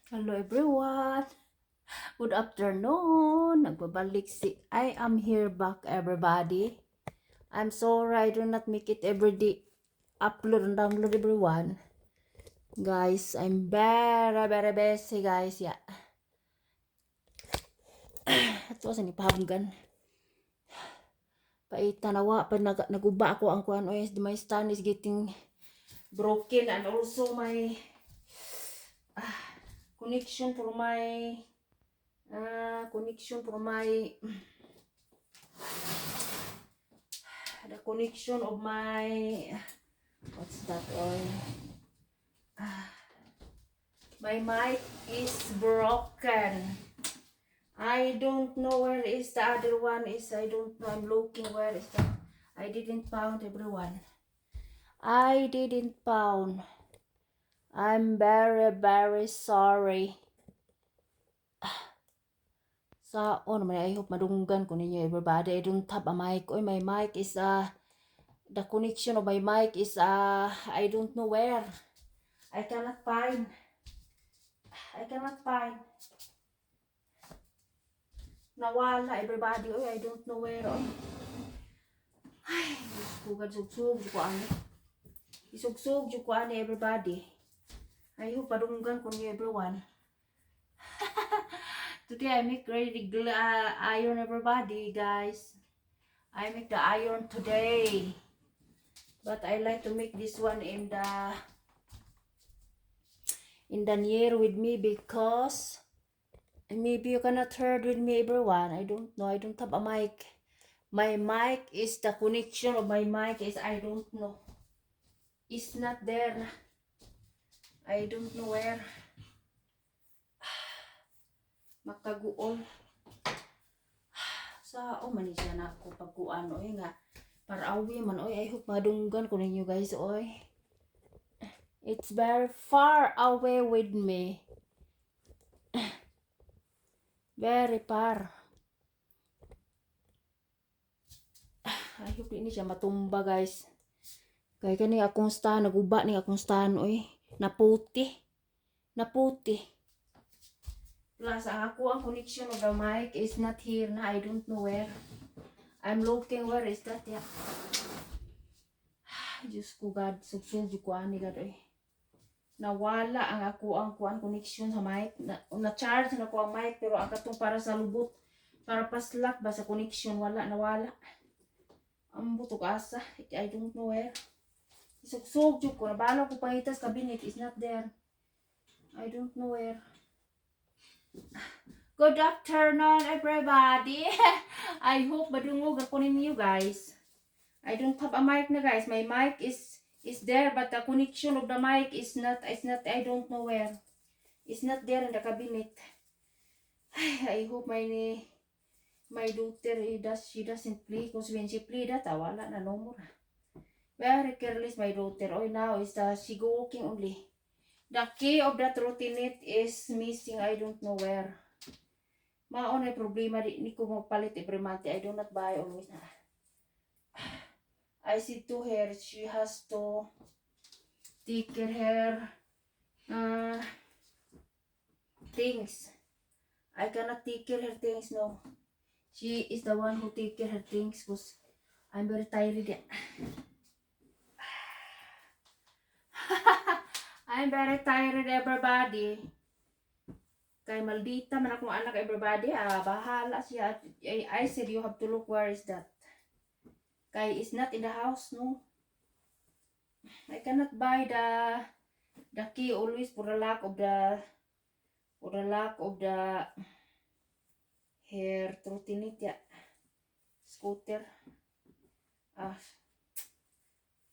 Hello everyone. Good afternoon. Nagbabalik I am here back everybody. I'm sorry I do not make it every day. Upload and download everyone. Guys, I'm very busy guys. Yeah. Ito sa ni pahanggan. Paitanawa pa naguba ako ang kuan oy. My stand is getting broken and also my connection for my the connection of my what's that oil? My mic is broken. I don't know where is the other one is. I don't know. I'm looking where is that. I didn't found everyone. I didn't found. I'm very sorry. Sa naman I hope madunggan ko ninyo everybody. I don't have a mic. Oy, my mic is the connection of my mic is I don't know where. I cannot find. Nawala everybody. Oy, I don't know where. Oy. Ay, isugad sugsug ko ani. Isugsug ko ani everybody. I hope padunggan ko niyo everyone. Today I make ready iron everybody guys. I make the iron today. But I like to make this one in the near with me because maybe you cannot heard with me everyone. I don't know. I don't have a mic. My mic is the connection of my mic is I don't know. It's not there. I don't know where. Makaguol. Sa man siya na ko pagkuan oy nga para awi man oy I hope madunggan ko ninyo guys oy. It's very far away with me. Very far. I hope ini siya matumba guys. Kaya kani akong stand naguba ni akong stand oy. Naputi. Plus ang connection of the mic is not here na. I don't know where. I'm looking where is that ya. Diyos ko God. Sugsug ko ani God oy. Nawala ang kuan connection sa mic. Na-charge na ko ang mic pero ang katong para sa lubot. Para paslak ba sa connection nawala. Ang butok asa. I don't know where. Sugsug ko. Nabalo ko pangitas cabinet is not there. I don't know where. Good afternoon everybody. I hope madungog ako ninyo guys. I don't have a mic na guys. My mic is there but the connection of the mic is not I don't know where. It's not there in the cabinet. I hope my daughter she doesn't play because when she play that wala na no more. Very careless my daughter. Oh now is she go walking only. The key of that routine is missing. I don't know where. Maon ay problema di ko magpalit every month. I do not buy always na. I said to her, she has to take care her things. I cannot take care her things, no. She is the one who take care her things because I'm very tired. I'm very tired everybody. Kay maldita man akong anak everybody. Bahala siya. I said you have to look where is that. Kay is not in the house, no. I cannot buy the key always for the lack of the hair trotinate ya. Scooter.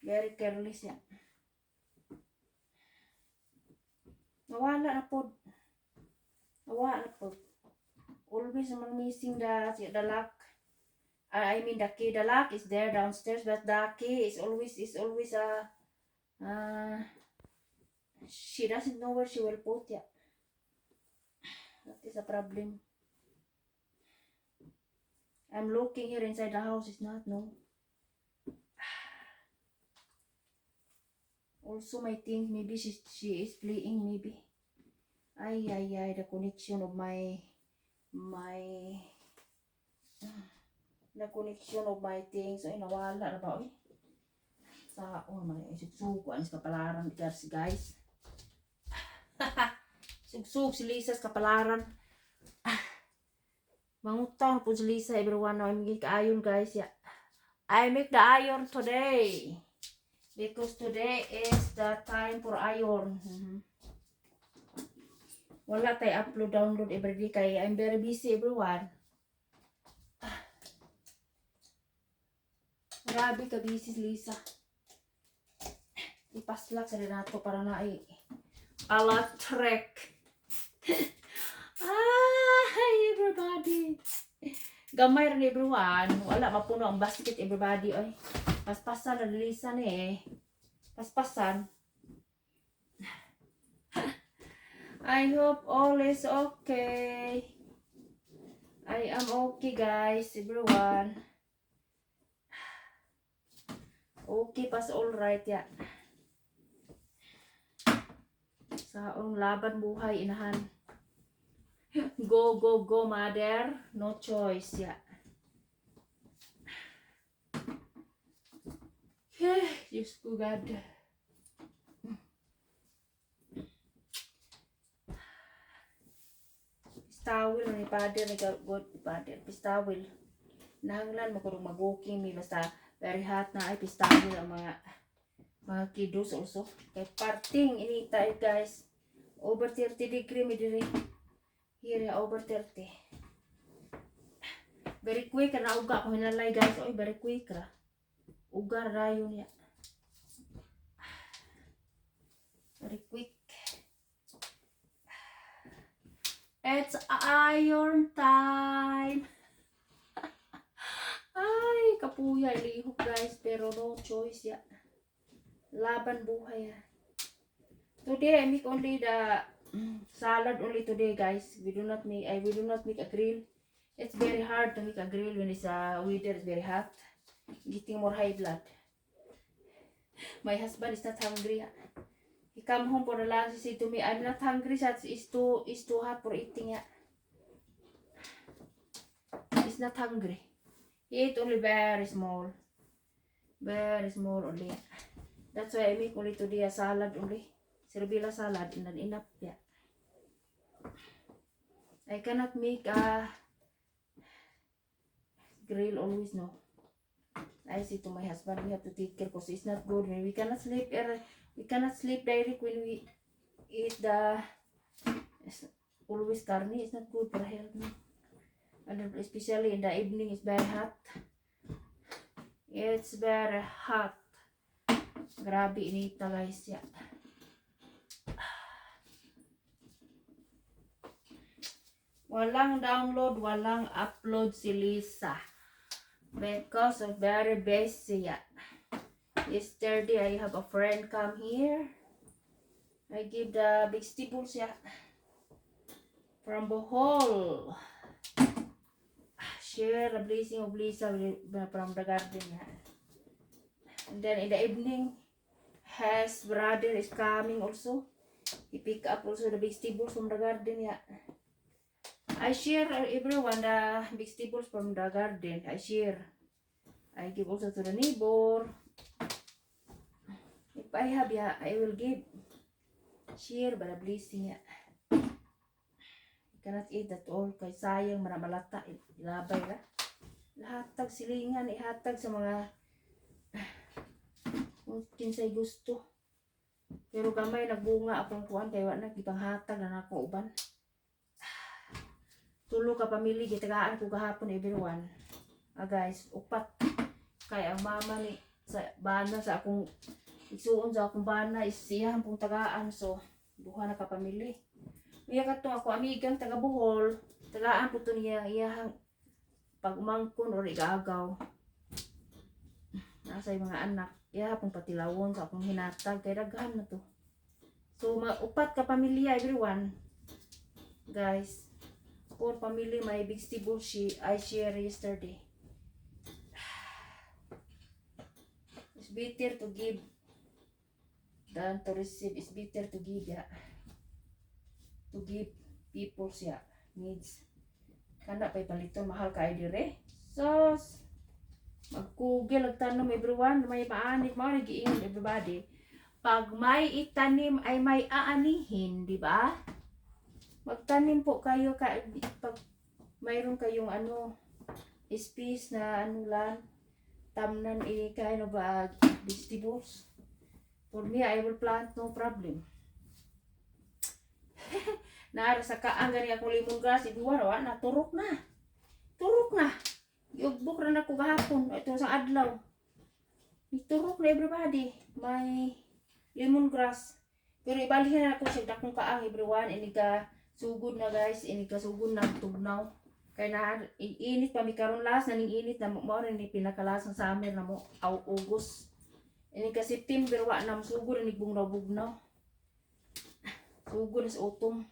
Very careless ya. Nawala na po. Always missing the lock. I mean the key. The lock is there downstairs, but the key is always she doesn't know where she will put it. That is a problem. I'm looking here inside the house. It's not no. Also my things maybe she is playing maybe. Ay, the connection of my the connection of my things. Ay, nawala na ba? Ay, saon man yung sugsugan sa kapalaran guys. Sugsug si Lisa sa kapalaran. Mangutang po si Lisa, everyone. I make iron guys. Yeah. I make the iron today. Because today is the time for iron. Wala tayo upload, download everyday kay I'm very busy everyone. Grabe ka busy Lisa. Ipaslak sa Renato para na ay electric. Hi everybody. Gamay rin everyone. Wala mapuno ang basket everybody. Ay, paspasan na Lisa ni eh. Paspasan. I hope all is okay. I am okay guys, everyone. Okay, pas all right ya. Saong laban buhay inahan. Go, mother. No choice ya. Diyos ko God. Pistawil ni father ni God father. Pistawil. Nahanglan mo kung mag-walking mi basta very hot na ay pistawil ang mga kiddos also. Kay parting inita guys. Over 30 degree mi diri. Here over 30. Very quick na uga ko hinalay guys. Oy very quick ra. Ugar rayon ya. Very quick. It's iron time. Ay, kapuya ilihok guys, pero no choice ya. Laban buhay ya. Today I make only the salad only today guys. I will not make a grill. It's very hard to make a grill when it's weather is very hot. Getting more high blood. My husband is not hungry. He come home for the lunch. He said to me, I'm not hungry. It's too hot for eating. He's not hungry. He ate only very small. Very small only. That's why I make only today a salad only. Cerebella salad and then enough. Yeah. I cannot make a grill always, no. I say to my husband, we have to take care because it's not good. We cannot sleep. We cannot sleep direct when we eat the always carne. It's not good for health. No? And especially in the evening, it's very hot. It's very hot. Grabe inita guys. Yeah. Walang download, walang upload si Lisa. Because of very busy. Yeah. Yesterday I have a friend come here. I give the vegetables from Bohol. Share the blessing of Lisa from the garden. And then in the evening, his brother is coming also. He pick up also the vegetables from the garden. I share everyone the vegetables from the garden. I share. I give also to the neighbor. If I have, I will give. Share by the blessing. You cannot eat that all. Kay sayang, manamalata. Ilabay la. Lahatag silingan, ihatag sa mga kinsay gusto. Pero gamay nagbunga akong kuan kay wa nagipanghatag na nako uban. Tulo ka pamilya gitagaan ko gahapon everyone. Guys, upat kay ang mama ni sa bana sa akong isuon sa akong bana is siya pong tagaan, so duha na ka pamilya. Iya kadto ako amigang taga Bohol, tagaan po to niya iyang pagmangkon or igagaw. Nasa yung mga anak, iya pong patilawon sa akong hinatag kay daghan na to. So upat ka pamilya everyone. Guys, 4 family my vegetable I share yesterday. It's better to give than to receive. It's better to give. to give people siya needs. Kana pa'y paliton mahal ka ay dire. So, mag-google ag tanom everyone, may maanit mo nagiingon everybody. Pag may itanim ay may aanihin, di ba? Magtanim po kayo pag mayroon kayong space na lan tamnan kind of vegetables. For me, I will plant no problem. Naara sa kaang gani akong lemongrass, ibuwan, na, turok na. Turok na. Iugbok na ako gahapon, ito sa adlaw. Turok na everybody. May lemongrass. Pero ibalihan na ako siya dakong kaang everyone. Iniga sugod na guys, iniga sugod na tugnaw. Kaya na init pa mi karon last naning init na mo ni pinakalas ng summer na mo August. Iniga September wa na sugod ni bugnaw-bugnaw. Sugod na sa autumn.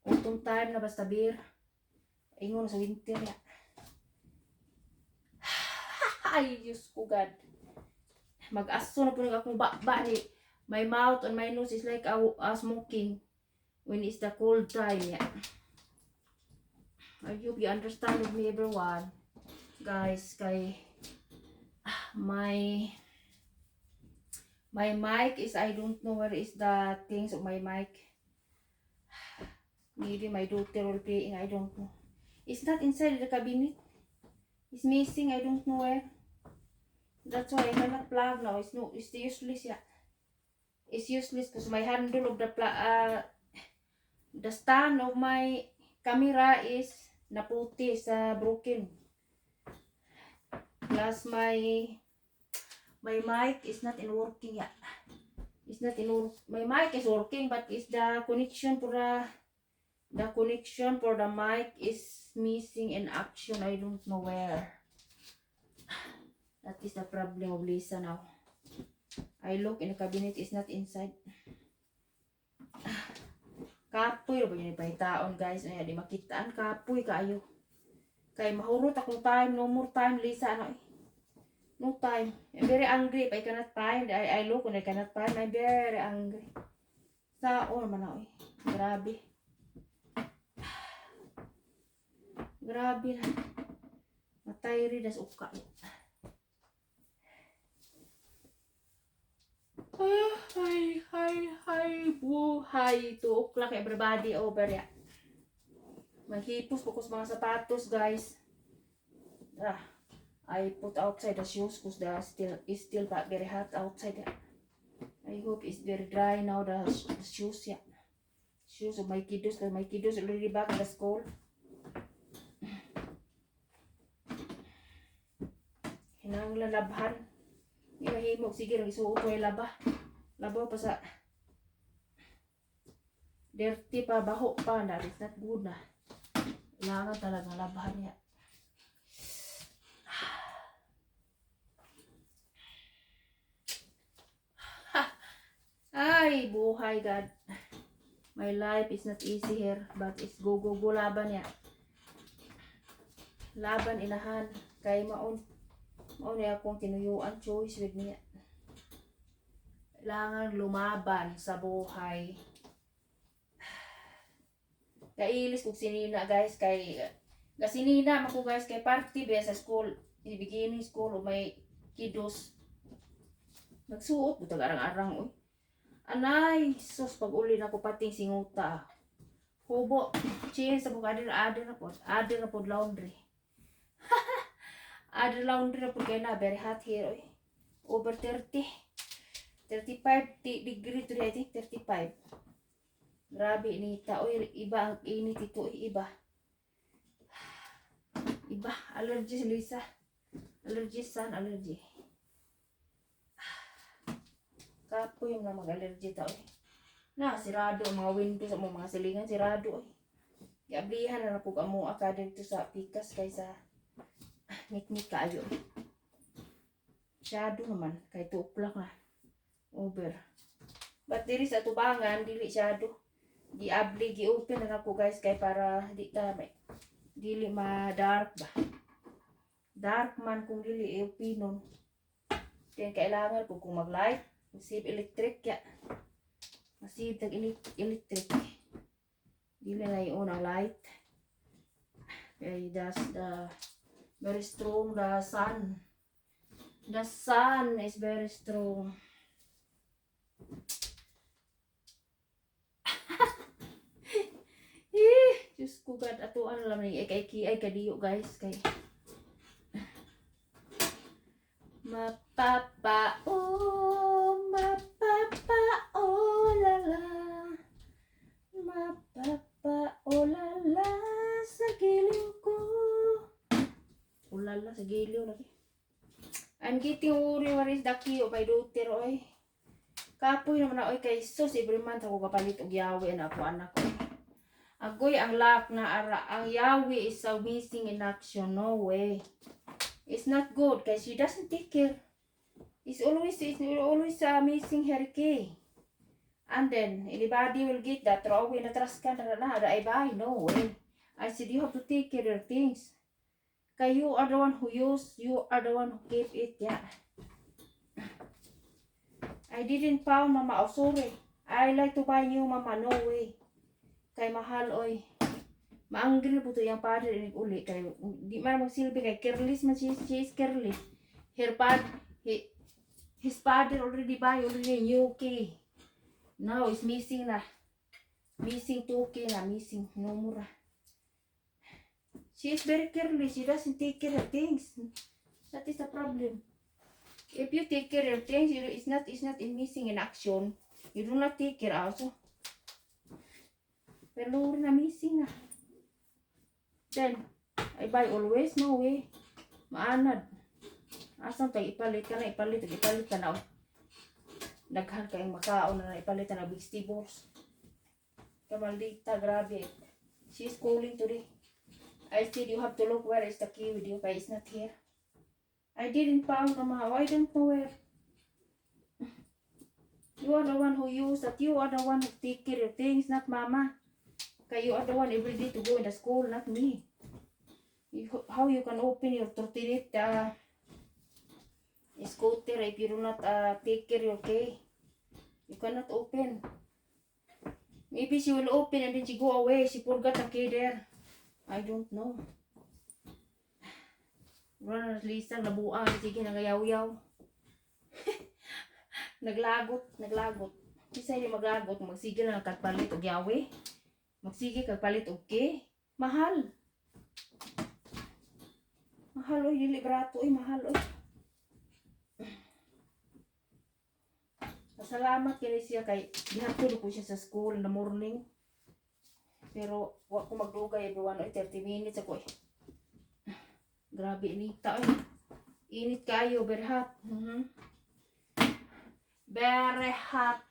Autumn time na basta beer. Ingon na sa winter ya. Ay, Diyos ko God. Mag-aso na po ng akong bakba ni my mouth and my nose is like a smoking when it's the cold time ya. I hope you understand with me everyone. Guys, kay my mic is, I don't know where is the things of my mic. Maybe my daughter will playing, I don't know. It's not inside the cabinet. It's missing, I don't know where. That's why I cannot plug now. It's useless, yeah. It's useless because my handle of the stand of my camera is naputi, sa broken. Plus my mic is not in working yet. It's not in my mic is working, but it's the connection for the mic is missing in action. I don't know where. That is the problem of Lisa now. I look in the cabinet, it's not inside. Kapoy ba yun ipahitaon guys? Ay, di makitaan kapoy kayo. Kay mahurot akong time, no more time Lisa no time. I'm very angry if I cannot find. I look and I cannot find. I'm very angry. Saon man ako Grabe. Grabe na. Matay rin as uka. Buhay. 2 o'clock everybody over ya. Maghipos po ko sa mga sapatos guys. I put outside the shoes because it's still very hot outside. I hope it's very dry now, the shoes, yeah. Shoes of my kiddos, because my kiddos already back in the school. Hinanglan labhan. Hindi mahimog, sige, isuot ko yung laba. Labaw pa sa dirty pa, baho pa, that is not good na. Kailangan talaga labhan niya. Ay, buhay God. My life is not easy here, but it's go laban ya. Laban inahan kay maon niya akong tinuyuan choice with niya. Kailangan lumaban sa buhay. Kailis kong sinina guys kay gasinina man ko guys kay party ba sa school, in the beginning school o may kiddos. Nagsuot butag arang-arang oy. Anay, sus, pag uli na ko pating singuta. Hubo, chihin sa buka adir na po laundry. Adir laundry na po kaya na, very hot here, oy. Over 30. 35 degree to I think 35. Grabe nita, oy, iba ang init ito, iba. Iba, allergy si Luisa. Allergy son, allergy. Kapoy yung mag-allergy tao eh. Sirado ang mga windows sa mga silingan, sirado eh. Iablihan na po ka mo ka dito sa pikas kaysa niknik kaayo. Shadow naman, kay 2 o'clock na. Over. But diri sa tubangan, dili shadow. Giabli, gi-open na ako guys, kay para dili ma-dark ba. Dark man kung dili openon. Kaya kailangan ko kung mag-light. Save electric ya. Masave tag electric. Bili na yung unang light. Okay, that's the very strong, the sun. The sun is very strong. Diyos ko God, atuan lang ni ay kadiyo guys kay mapapa oh lala mapapa oh lala sa giliw ko oh lala sa giliw lagi. I'm getting worried what is the key of my daughter oy. Kapoy naman na oy kay sus every month ako kapalit og yawi na ako anak ko. Agoy ang lock na ara ang yawi is so missing in action. No way. It's not good because she doesn't take care. It's always missing her key. And then anybody will get that throw away na trash can na I buy. No way. I said you have to take care of things. Kay you are the one who use, you are the one who keep it. Yeah. I didn't found mama. Oh sorry. I like to buy new mama. No way. Kay mahal oy. Maanggil po to yung father inig uli kay di man magsilbi kay careless man she is careless. His father already buy already new key. Now it's missing na. Missing 2K na missing no mura. She is very careless. She doesn't take care of things. That is the problem. If you take care of things, it's not in missing in action. You do not take care also. Pero na missing na. Then, I buy always, no way. Maanad. Asang tayo ipalit ka na na. Daghan kayong makaon na ipalit na vegetables. Kamaldita, grabe. She's calling today. I said you have to look where is the key with you, but it's not here. I didn't found mama. I don't know where. You are the one who use that. You are the one who take care of things, not mama. Kaya you are the one every day to go in the school, not me. How you can open your trotinette scooter if you do not take care of your key? You cannot open. Maybe she will open and then she go away. She forgot the key there. I don't know. Run Lisa, nabuang. Sige, nagayaw-yaw. Naglagot. Isa yung maglagot. Magsigil na nagkagpalit og yawi. Magsige kagpalit og key. Mahal. Mahal oy, dili barato oy, mahal oy. Salamat kay siya kay gihatod ko siya sa school in the morning. Pero wa ko magdugay everyone oy 30 minutes ako eh. Grabe inita oy. Init kayo, very hot. Very hot.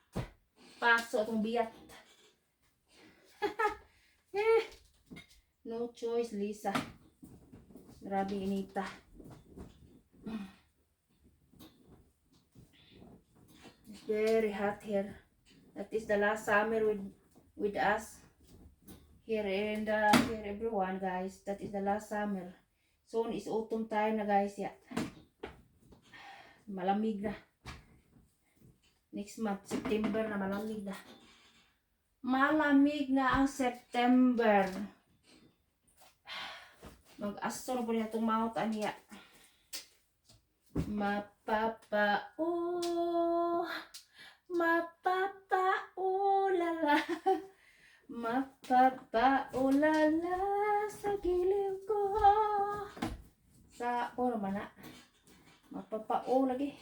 Paso atong biyat. No choice, Lisa. Grabe inita. It's very hot here. That is the last summer with us. Here everyone guys. That is the last summer. Soon is autumn time na guys. Yeah. Malamig na. Next month, September na malamig na. Malamig na ang September. Mag-aso na po niya itong mouth aniya. Mapapa lala. Mapapa lala sa giliw ko. Sa naman na. Mapapa lagi.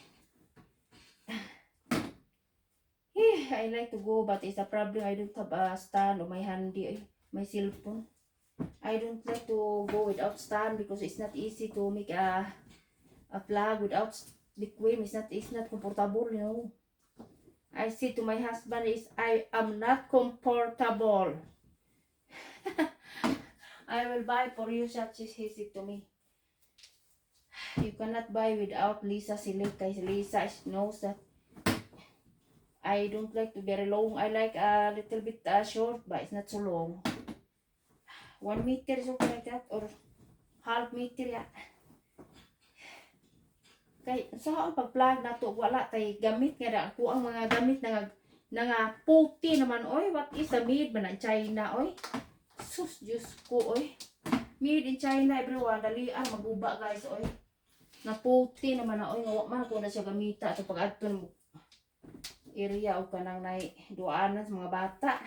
I like to go but it's a problem. I don't have a stand on my handy, my cell phone. I don't like to go without stand because it's not easy to make a plug without liquid. It's not comfortable, you know. I say to my husband is I am not comfortable. I will buy for you such as he said to me. You cannot buy without Lisa Silik. Lisa knows that I don't like to very long. I like a little bit short, but it's not so long. 1 meter is okay like that, or half meter ya. Kay sa ang pag-plug na to wala tay gamit nga ako ang mga gamit nga puti naman oy. What is a made man China oy? Sus, Diyos ko, oy. Made in China, everyone. Dalian, maguba, guys, oy. Naputi naman na, oy. Ngawak man ako na siya gamita. Ito pag-adto mo area o kanang nai duanan sa mga bata.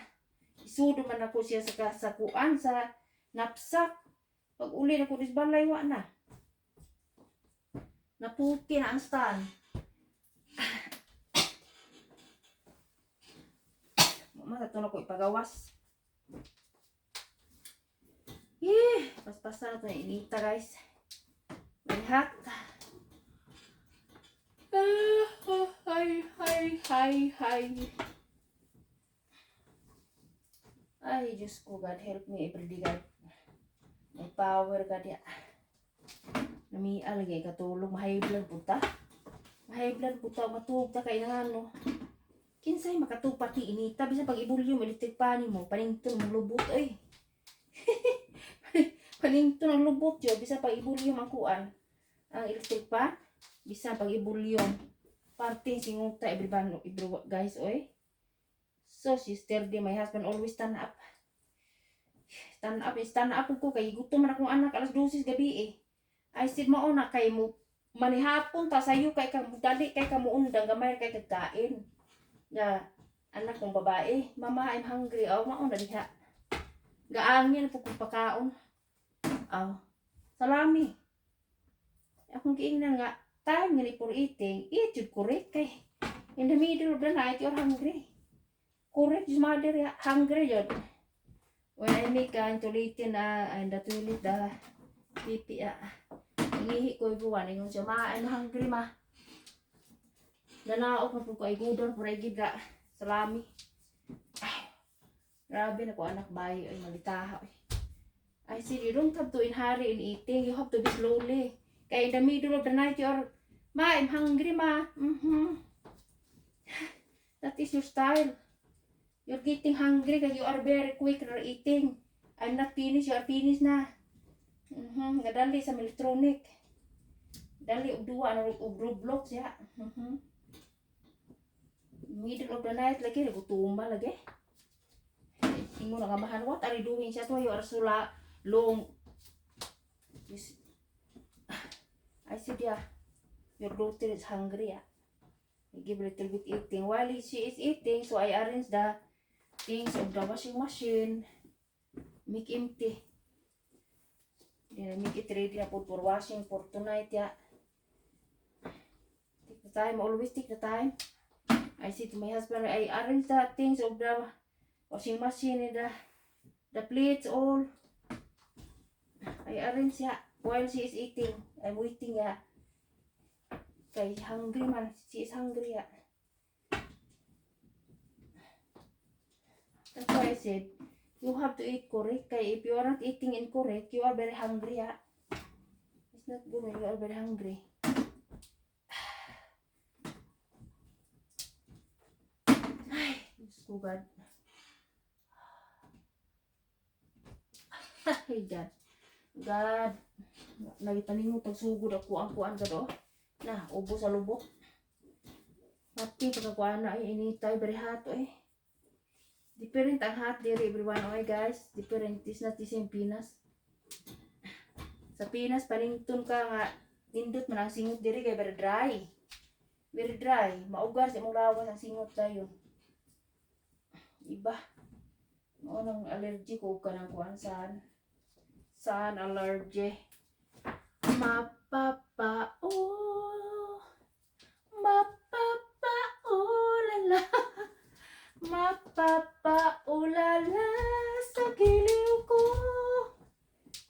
Isudo man ako siya sa kasakuan sa napsak. Pag uli na ko balay wa na. Naputi na ang stand. Mama to na ko ipagawas. Paspasan na to na inita, guys. May hot. Hi. Ay, Diyos ko, God help me everyday, God. May power, God, ya. Namiya lagi katulog, mahay blood puta. Mahay blood puta, matug ta kay nga no. Kinsay makatupati inita, bisa pag ibulyom, electric pani mo, panington ng lubot, ay. Panington ng lubot, yo, bisa pag ibulyom ang kuan. Ang electric pan, bisa pag ibulyom. Parting singuta everyone, guys, oy. So, yesterday, my husband always stand up. Stand up ko kay gutom man akong anak alas 12 gabi eh. I said mao na kay mo manihapon ta sayo kay ka dali kay ka muundang gamay kay kagkain. Na anak kong babae, mama I'm hungry. Aw mao na diha. Gaangin po kong pakaon. Aw. Salami. Akong giingnan nga time nga for eating, eat jud correct kay in the middle of the night you're hungry. Correct is mother hungry yun. When I make an tulitin and the toilet pipi inihi ko ibuwan yung siya I'm hungry ma. Nanaok na po ko ay gudon for ay gida salami. Grabe na ko anak bayi ay malitaha. I said you don't have to hurry in eating, you have to be slowly. Kaya in the middle of the night you're ma, I'm hungry ma. That is your style. You're getting hungry because you are very quick in eating. I'm not finished, you are finished na. Gadali sa electronic. Dali og duwa na og Roblox ya. Middle of the night lagi nagutuma lagi. Ingo na nga mahan, what are you doing? Siya to, you are so long. I said, yeah, your daughter is hungry. Yeah. I give a little bit eating. While she is eating, so I arrange the things of the washing machine. Make empty. Then I make it ready na for washing for tonight. Yeah. Take the time. Always take the time. I say to my husband, I arrange the things of the washing machine and the plates all. I arrange yeah. While she is eating, I'm waiting ya. Kay hungry man, she is hungry ya. That's why I said, you have to eat correct. Kay if you are not eating incorrect, you are very hungry ya. It's not good when you are very hungry. Ay, Diyos ko God. Ay, God. God. Nagipaningo tagsugod ako ang kuan gado. Na, ubo sa lubok. Happy pagkakuan na ay initay very hot eh. Different ang hot diri everyone okay guys. Different is not the same Pinas. Sa Pinas panington ka nga nindot man ang singot diri kay very dry. Very dry. Maugar sa imong lawas ang singot dayon. Iba. Mao nang allergy ko kanang kuan sun allergy. Mapapao lala, mapapao lala sa giliw ko.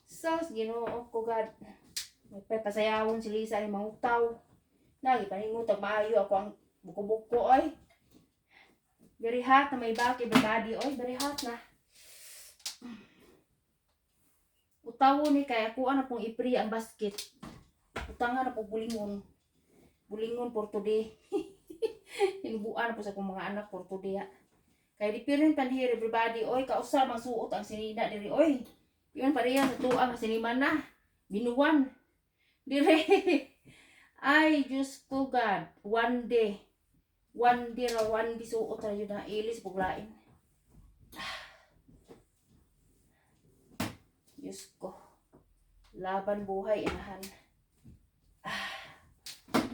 Sos, Ginoo ko God. Magpapasayawon si Lisa ay mangutaw. Nagipaningutag maayo ako ang buko-buko oy. Very hot na may baki bagadi oy, very hot na. Utawo ni kay ako ana pong ipri ang basket. Utangan na po bulingon. Bulingon for today. Hinubuan po sa akong mga anak for today. Kay different pan here everybody. Oy, kausa mang suot ang sinina diri oy. Yun pareha sa tuang siniman na. Binuwan. Dire. Ay, Diyos ko God. One day suot na yun na ilis puglain. Diyos ko. Laban buhay, inahan.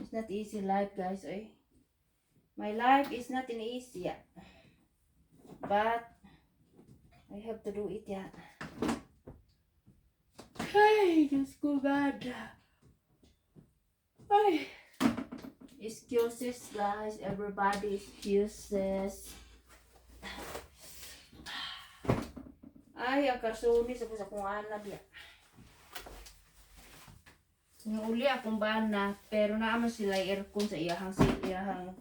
It's not easy life, guys. Eh. My life is not in easy. Yeah. But I have to do it, yeah. Ay, Diyos ko, God. Ay. Excuses, guys. Everybody excuses. Ay, ang karsuni sa kung anak ya. Yung uli akong bana, pero naaman sila aircon sa iyahang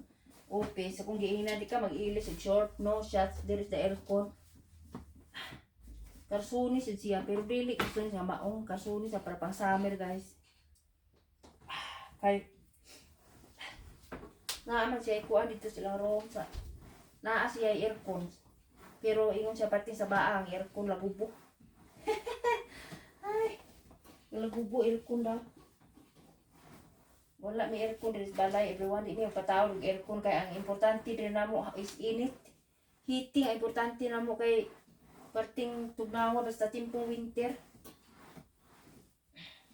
office. Kung giina di ka mag-ilis og short, no shots, there is the aircon. Karsuni siya, pero dili gusto nga maong karsuni sa para pang summer, guys. Kay naaman siya ikuan dito silang room sa naa siya aircon. Pero ingon siya pati sa baang aircon lagubo. Ay, lagubo aircon daw. Wala may aircon dito sa balay, everyone. Hindi may patawag ng aircon kaya ang importante din na mo is init. Heating ang importante na mo kay parting tugnawa basta timpong winter.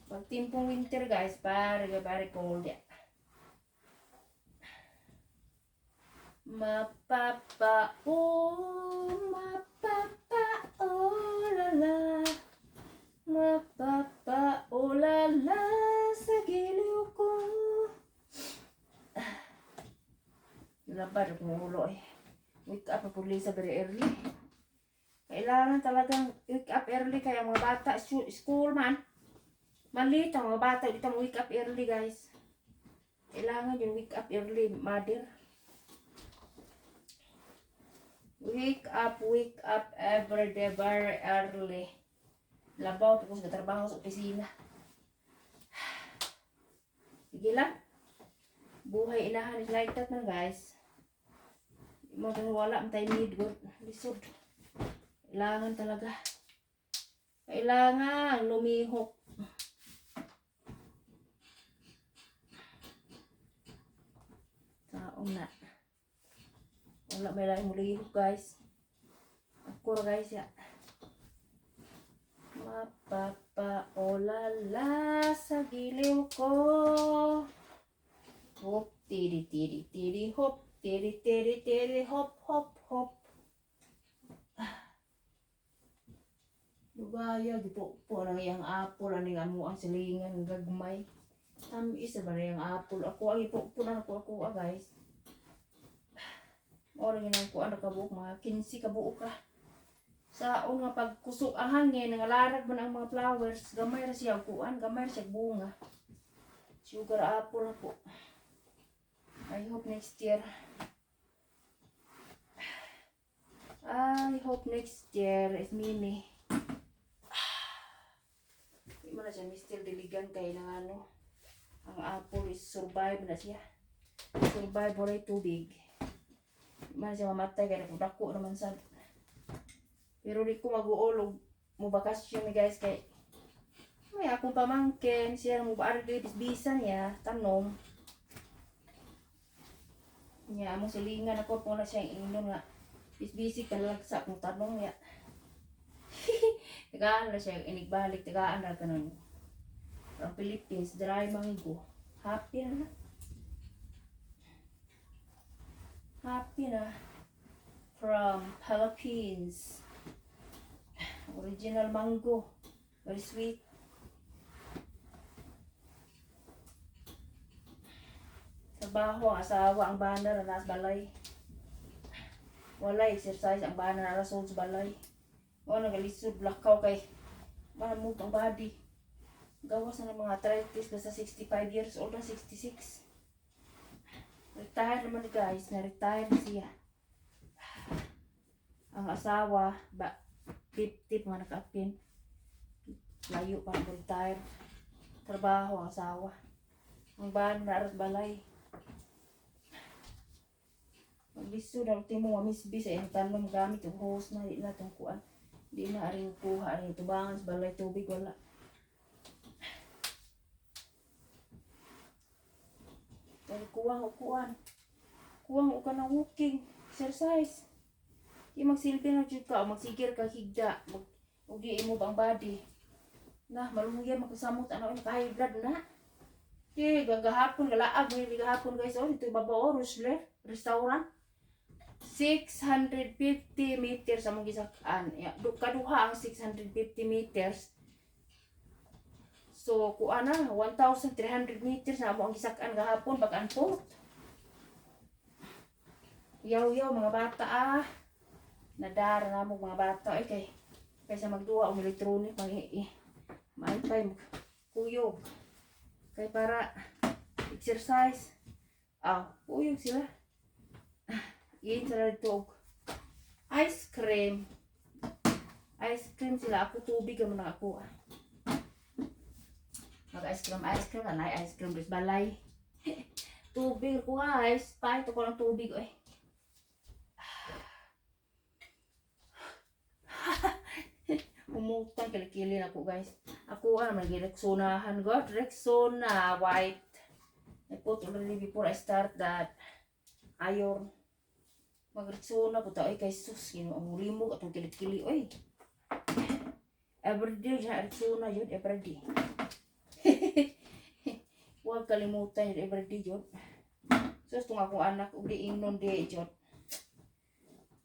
Pag timpong winter, guys, very cold ya. Mapapa, oh la la. Mapapa, oh la la, sa giliw ko. Labad akong ulo eh. Wake up po sa very early. Kailangan talagang wake up early kaya mga bata, school man. Maliit ang mga bata, dito wake up early, guys. Kailangan yung wake up early, mother. Wake up every day very early. Labaw, tapos katrabaho sa opisina. Sige lang. Buhay inahan is like that man, guys. Wala ang tayo need good. Lisod. Kailangan talaga. Kailangan lumihok. Taong na. Wala may lang mulihok, guys. Ako guys ya. Mapapaolala sa giliw ko. Hop, tiri, tiri, tiri, hop. Tiri, tiri, tiri, hop, hop, hop. Lugaya, po lang yung apple. Ano yung amo ang silingan, gagmay. Isa ba na yung apple? Ako ang ipo na ako, guys. Oras nga ko ano kabuok, mga 15 kabuok ka. Saon nga pagkusok ang hangin, nangalarag man ang mga flowers, gamay ra siya kuan, gamay ra siya bunga. Sugar apple na po. I hope next year. I hope next year is mini. Di mo na siya mistil diligan kay ng ano. Ang apple is survive na siya. Survive walay tubig. Di mo na siya mamatay kaya nakudako naman sa. Pero di ko mag-uolog mo bakasyon ni guys kay may akong pamangkin siya mo ba ardi bisa niya tanom niya mo silingan ako po na siya inon nga busy ka lang sa akong tanong niya. Tagaan na siya inigbalik tagaan na kanon from Philippines dry mango happy na from Philippines. Original mango. Very sweet. Trabaho ang asawa, ang bana na nasa balay. Wala exercise ang bana na nasa balay. Wala nagalisod, lakaw kay malamog ang body. Gawas na ng mga arthritis na sa 65 years old na 66. Retire naman guys, na-retire na siya. Ang asawa, 50 mga naka-apin. Layo pa ang retire. Trabaho ang asawa. Ang bahan na arat balay. Magliso na ultimo mamisbi sa iyong tanom gamit yung hose na di na itong kuan. Di na aring kuha, aring tubangan sa balay tubig, wala. Dahil kuwang o kuan. Kuwang o ka ng walking, exercise. Di magsilbi na dyan ka, o magsigir ka higda, ugiin mo bang body. Na, malungya magkasamot ano high blood na. Di gagahapon galaag may gagahapon guys oh dito babao Rusler restaurant. 650 meters among gisakan. Ya, kaduha ang 650 meters. So kuana 1,300 meters na mo ang gisakan gahapon bag-anpot. Yaw-yaw mga bata ah. Nadara na mo mga bata ay kaysa magduwa og electronic maipay kuyog. Kay para exercise. Kuyog sila. Iin sila dito ice cream. Ice cream sila. Ako tubig ang mga ako ah. Mag-ice cream na ice cream bis balay. Tubig ko guys. Pahit ako ng tubig eh. Umutang kilikili na ako guys. Ako mag-Rexonahan God. Rexona white. I put already before I start that iron. Mag-Rexona po tayo kay sus. Ang limog at ang kilikili. Oy. Everyday na Rexona yun. Everyday. Huwag kalimutan yun. Everyday yun. Sus kung akong anak uli ingnon di yun.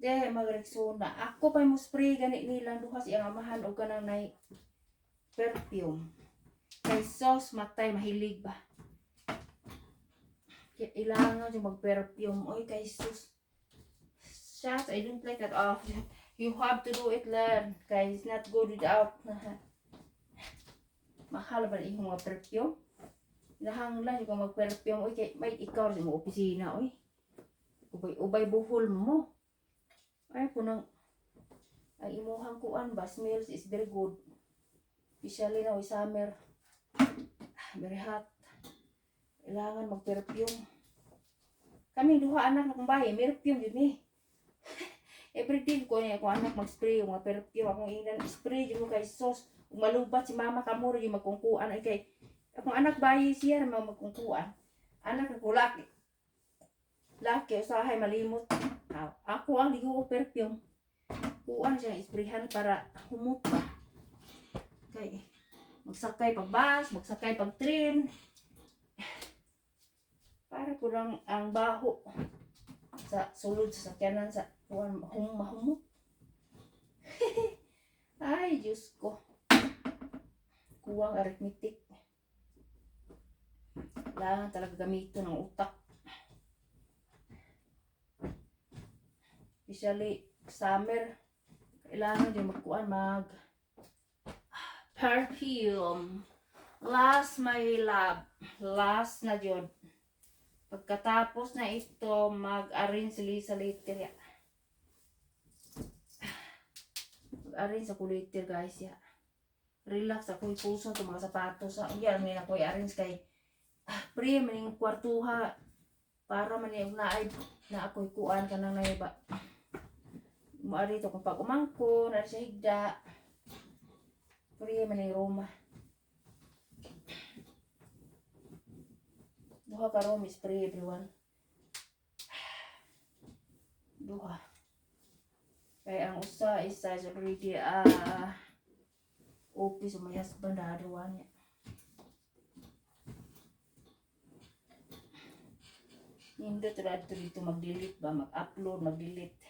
Deh mag-Rexona. Ako pa mo spray ganit nila duha siya amahan o kanang nay perfume. Kay sos matay mahilig ba. Ilangan yung mag-perfume. Oy kay sus. Shots, I don't like that off. You have to do it learn. Kay it's not good without. Mahal ba yung mga perfume? Nahanglan yung mag-perfume. Oy kay may ikaw rin mo opisina. Oy. Ubay buhol mo. Ay punang ay imuhang kuan ba smells is very good. Especially now summer. Very hot. Kailangan mag-perfume. Kami duha anak na kong bahay, may perfume yun eh. Everyday ko niya kung anak mag-spray yung mga perfume. Akong inan spray yun mo kay sos. Kung malubat si mama kamuro yung magkungkuan. Ay kay akong anak bayi siya na magkungkuan. Anak na kulaki. Laki usahay malimot. Ako ang ligo perfume. Kuan siya isprayhan para humot pa. Kay magsakay pag bus, magsakay pag train. Para kurang ang baho sa sulod sa sakyanan sa kuan mahumot. Ay Diyos ko. Kuwang arithmetic. Kailangan talaga gamitin ng utak. Especially summer, kailangan din magkuhan perfume. Last my love. Last na yun. Pagkatapos na ito, mag-arrange sa later ya. Mag-arrange sa later guys ya. Relax ako yung puso itong mga sapatos. Yan, may ako i-arrange kay pre, maning kwartuha. Para maniyog na ako'y kuan ka nang naiba. Maari ito kung pag umangko, na sa higda. Pre, maning Roma. Duha ka Roma spray everyone. Duha. Kaya ang usa is already okay sa my husband na aduan niya. Hindi dito mag-delete ba, mag-upload, mag-delete.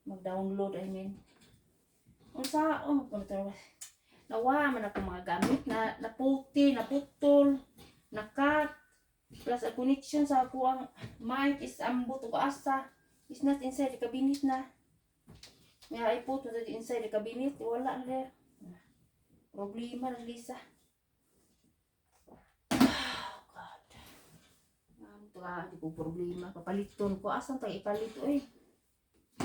Mag-download, I mean. Kung saan, nawa man ako mga gamit na naputi, naputol, nakat. Plus a connection sa ako ang mic is ambot o asa. It's not inside the cabinet na. Nga I put it inside the cabinet, wala na. Problema na Lisa. Di ko problema. Papaliton ko. Asan tayo ipalito eh.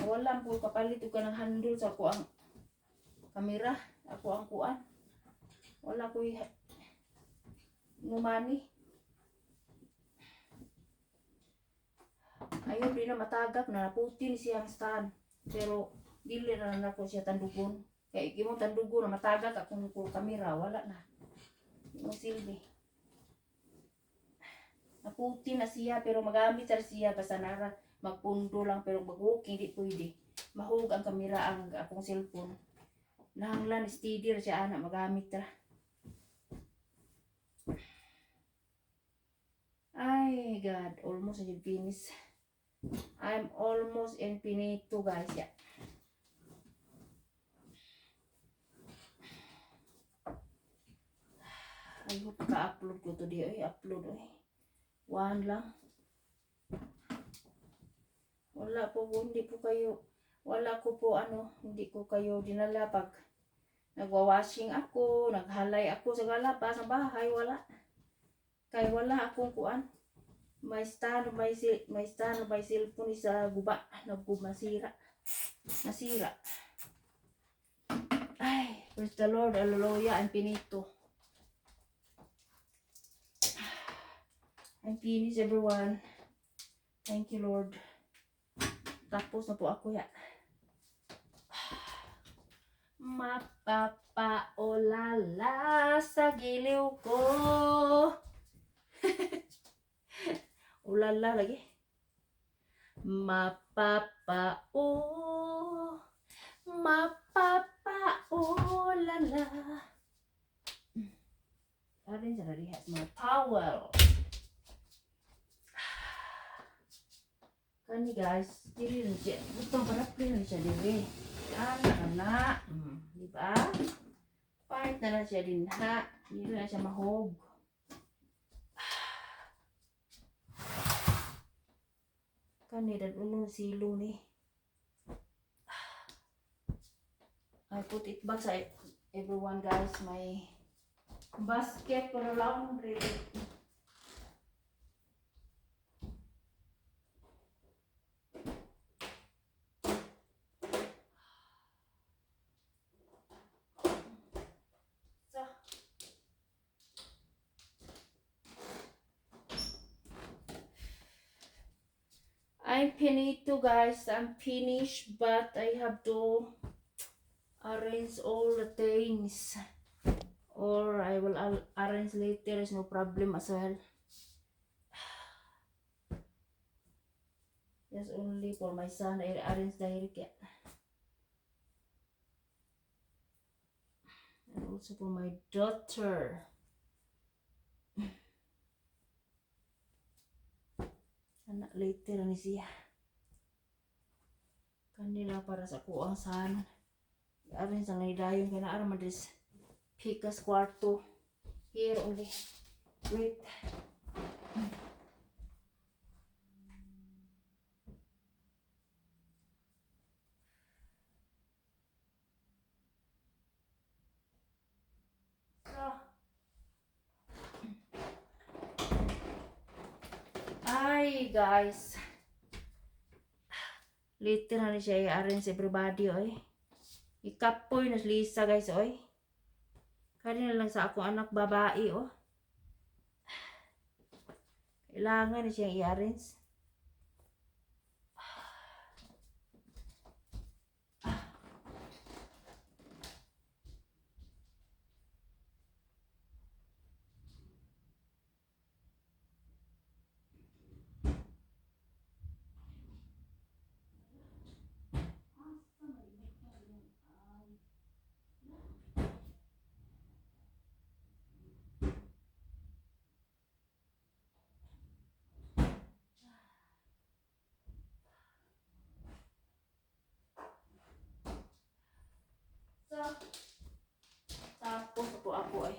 Wala po kapalito ka ng handle sa ako ang kamera. Ako ang kuan. Wala ko numani. Ayun din na matagap na naputin siyang stand. Pero dili na ako siya tandugon. Kaya ikimong tandugon na matagap akong kamera. Wala na. Yung silbi. Naputi na siya pero magamit sa siya basta nara magpundo lang pero mag-walking di pwede. Mahug ang kamera ang akong cellphone. Nahanglan steady ra siya ana magamit ra. Ay God, almost na finish. I'm almost infinito guys. Yeah. I hope ka-upload ko today. Ay, upload ay. One lang. Wala po, hindi po kayo, wala ko po hindi ko kayo dinala pag nagwa-washing ako, naghalay ako sa galabas ng bahay, wala. Kaya wala akong kuan. May stand, may cellphone sa guba, masira. Nasira. Ay, praise the Lord, hallelujah, I'm finito. I'm finished everyone. Thank you Lord. Tapos na po ako ya. Mapapaolala sa giliw ko. Ulala lagi. Mapapaolala. Arin sa narihat mga towel. Kani guys, dili rin siya. Butang parapli na siya dili. Anak. Diba? Part na lang siya din ha. Dili na siya mahog. Kani dan unong silong ni. I put it back sa everyone guys. My basket for laundry. I'm finito guys. I'm finished, but I have to arrange all the things, or I will arrange later. There's no problem as well. Just only for my son I arrange direct, and also for my daughter. Anak later ni siya. Kanila para sa kuang san. Arrange ang naidayon kaya na madis pikas kwarto. Here only. Wait. Ay guys. Later na siya i-arrange everybody oy. Ikapoy na Lisa guys oy. Kanina lang sa akong anak babae oh. Kailangan na siyang i-arrange. Tapos ako ay.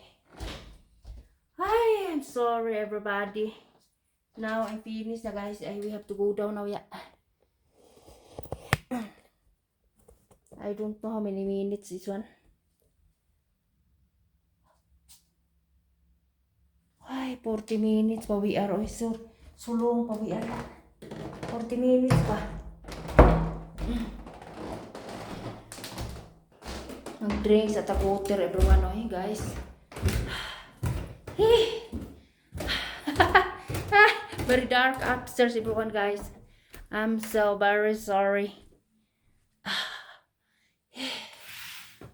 Hi, I'm sorry everybody. Now I'm finished na guys. We have to go down now yeah. I don't know how many minutes this one. Ay, 40 minutes pa we are. Oh, so long pa we are. 40 minutes pa. Mag-drinks at a water everyone, oh, guys. Very dark upstairs everyone, guys. I'm so very sorry.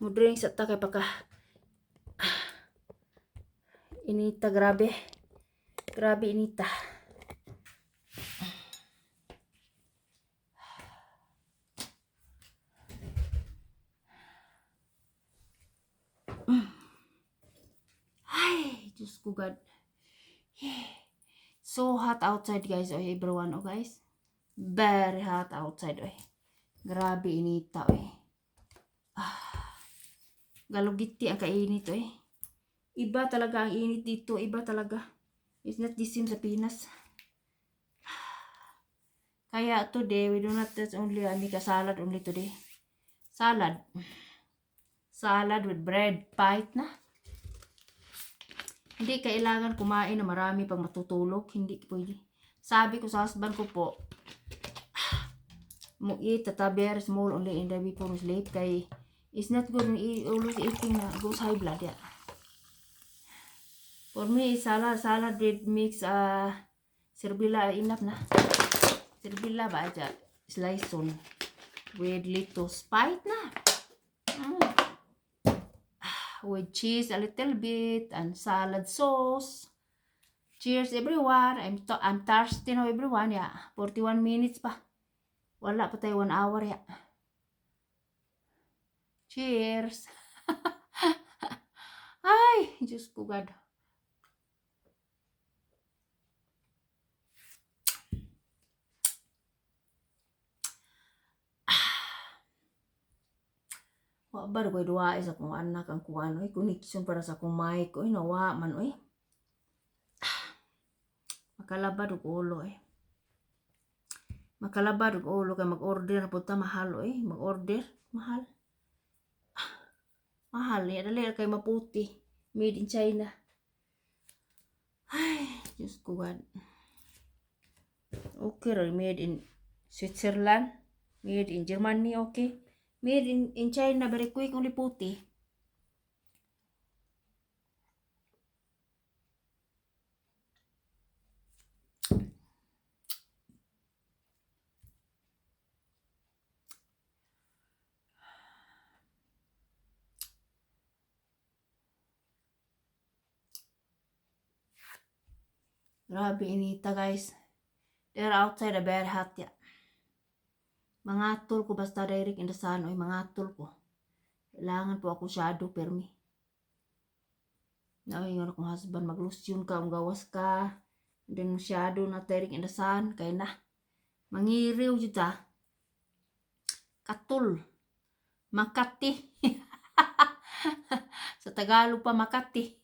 Mag-drinks at kay baka inita, grabe. Grabe inita. Ay, Diyos ko God. So hot outside guys, oy everyone, oh guys. Very hot outside, oy. Grabe inita, oy. Galugiti ang kainit, oy. Iba talaga ang init dito, iba talaga. It's not the same sa Pinas. Kaya today, we do not touch only make a salad only today. Salad. Salad with bread. Pahit na. Hindi kailangan kumain na marami pag matutulog. Hindi pwede. Sabi ko sa husband ko po, mo eat a very small only in the before sleep. Kay it's not good always eating na goes high blood. Yeah. For me, salad with mix serbilla enough na. Serbilla ba aja? Slice on with little spice na. With cheese a little bit and salad sauce. Cheers everyone. I'm thirsty now everyone. Yeah. 41 minutes pa. Wala pa tayo 1 hour ya. Cheers. Ay, Diyos ko God. Wa ba ko duwa sa kung anak ang kuan oy connection para sa kung mic oy nawa man oy. Makalabad og ulo eh. Makalabad og ulo kay mag-order na punta mahal oy, mag-order mahal. Mahal ni dali kay maputi, made in China. Ay, Diyos ko God. Okay ro, made in Switzerland, made in Germany, okay. Made in China, very quick only puti. Grabe inita guys. They're outside a very hot ya. Mangatol ko basta direct in the sun oy mangatol ko. Kailangan po ako shadow permi. Naingon akong husband maglusyon ka, gawas ka. Then shadow na direct in the sun kay na. Mangiriw jud ta. Katul. Makati. Sa Tagalog pa Makati.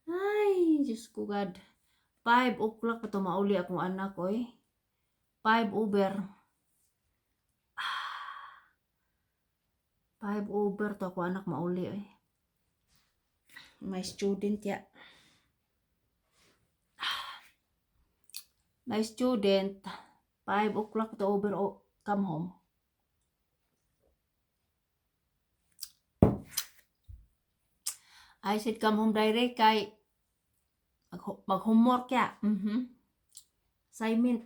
Ay, Diyos ko God. 5 o'clock pa to mauli akong anak ko eh. 5 over. 5 over to ako anak mauli eh. My student ya. My student. 5 o'clock to over come home. I said come home direct kay mag-homework ya. Assignment.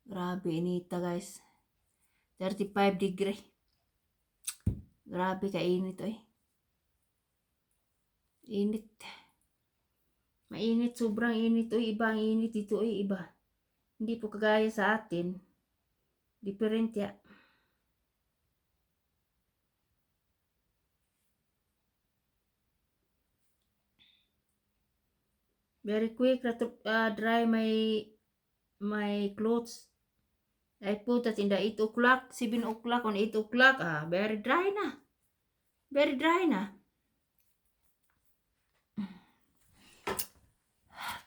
Grabe inita guys. 35 degree. Grabe kainit eh. Init. Mainit, sobrang init eh. Iba ang init dito eh. Iba. Hindi po kagaya sa atin. Different ya. Very quick dry my clothes. I put that in the 8 o'clock, 7 o'clock, on 8 o'clock. Very dry na. Very dry na.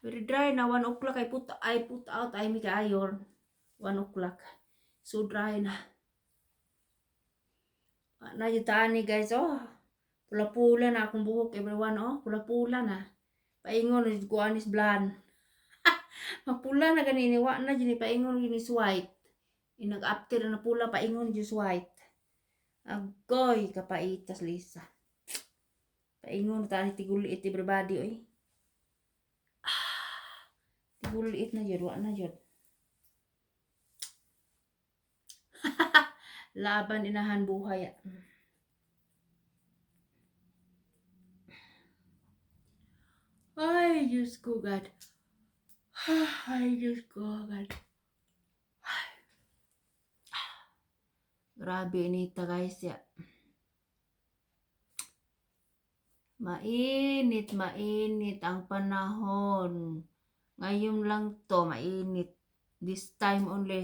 Very dry na. 1 o'clock I put out, I make iron. 1 o'clock. So dry na. Na yung tani guys, oh. Pula-pula na akong buhok, everyone, oh. Pula-pula na. Paingon, ko anis blan. Mapula na ganini, wa na dyan, paingon ginis white. Inag-after na pula, paingon just white. Agoy, kapaitas Lisa. Paingon na tani tiguliit everybody, oy. Tiguliit na yun, wa na yun. Laban inahan buhay. Ay, Diyos ko God. Ay, Diyos ko God. Grabe inita guys ya. Mainit ang panahon. Ngayon lang to mainit. This time only